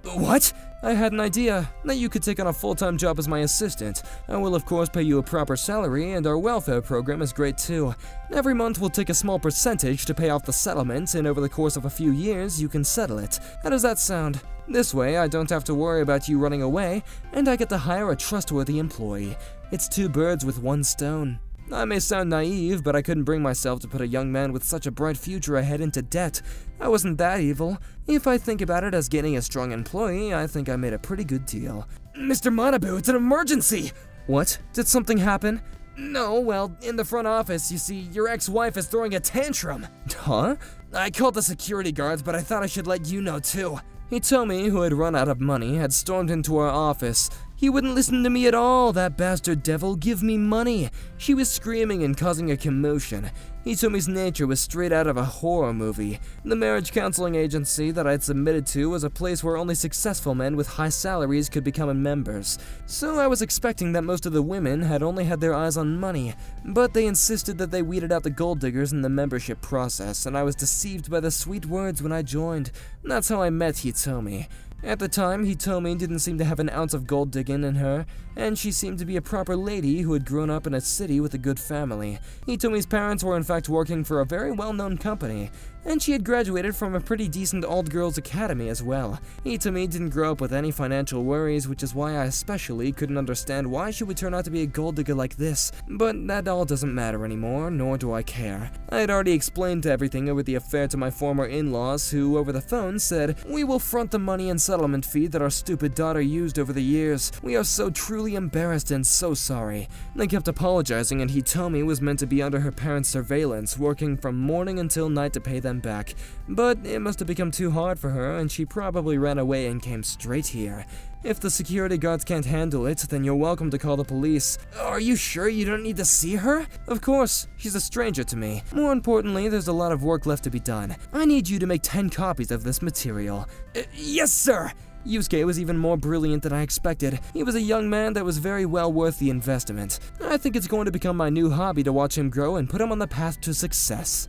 What? I had an idea that you could take on a full-time job as my assistant. I will of course pay you a proper salary, and our welfare program is great too. Every month we'll take a small percentage to pay off the settlement, and over the course of a few years you can settle it. How does that sound? This way I don't have to worry about you running away, and I get to hire a trustworthy employee. It's two birds with one stone. I may sound naive, but I couldn't bring myself to put a young man with such a bright future ahead into debt. I wasn't that evil. If I think about it as getting a strong employee, I think I made a pretty good deal. Mr. Manabu, it's an emergency! What? Did something happen? No, well, in the front office, you see, your ex-wife is throwing a tantrum. Huh? I called the security guards, but I thought I should let you know too. Hitomi, who had run out of money, had stormed into our office. He wouldn't listen to me at all, that bastard devil. Give me money. She was screaming and causing a commotion. Hitomi's nature was straight out of a horror movie. The marriage counseling agency that I'd submitted to was a place where only successful men with high salaries could become members. So I was expecting that most of the women had only had their eyes on money, but they insisted that they weeded out the gold diggers in the membership process, and I was deceived by the sweet words when I joined. That's how I met Hitomi. At the time, Hitomi didn't seem to have an ounce of gold digging in her, and she seemed to be a proper lady who had grown up in a city with a good family. Hitomi's parents were in fact working for a very well-known company, and she had graduated from a pretty decent all-girls academy as well. Hitomi didn't grow up with any financial worries, which is why I especially couldn't understand why she would turn out to be a gold digger like this. But that all doesn't matter anymore, nor do I care. I had already explained everything over the affair to my former in-laws, who over the phone said, "We will front the money and settlement fee that our stupid daughter used over the years. We are so truly embarrassed and so sorry." They kept apologizing, and Hitomi was meant to be under her parents' surveillance, working from morning until night to pay them back. But it must have become too hard for her, and she probably ran away and came straight here. If the security guards can't handle it, then you're welcome to call the police. Are you sure you don't need to see her? Of course, she's a stranger to me. More importantly, there's a lot of work left to be done. I need you to make 10 copies of this material. Yes, sir! Yusuke was even more brilliant than I expected. He was a young man that was very well worth the investment. I think it's going to become my new hobby to watch him grow and put him on the path to success.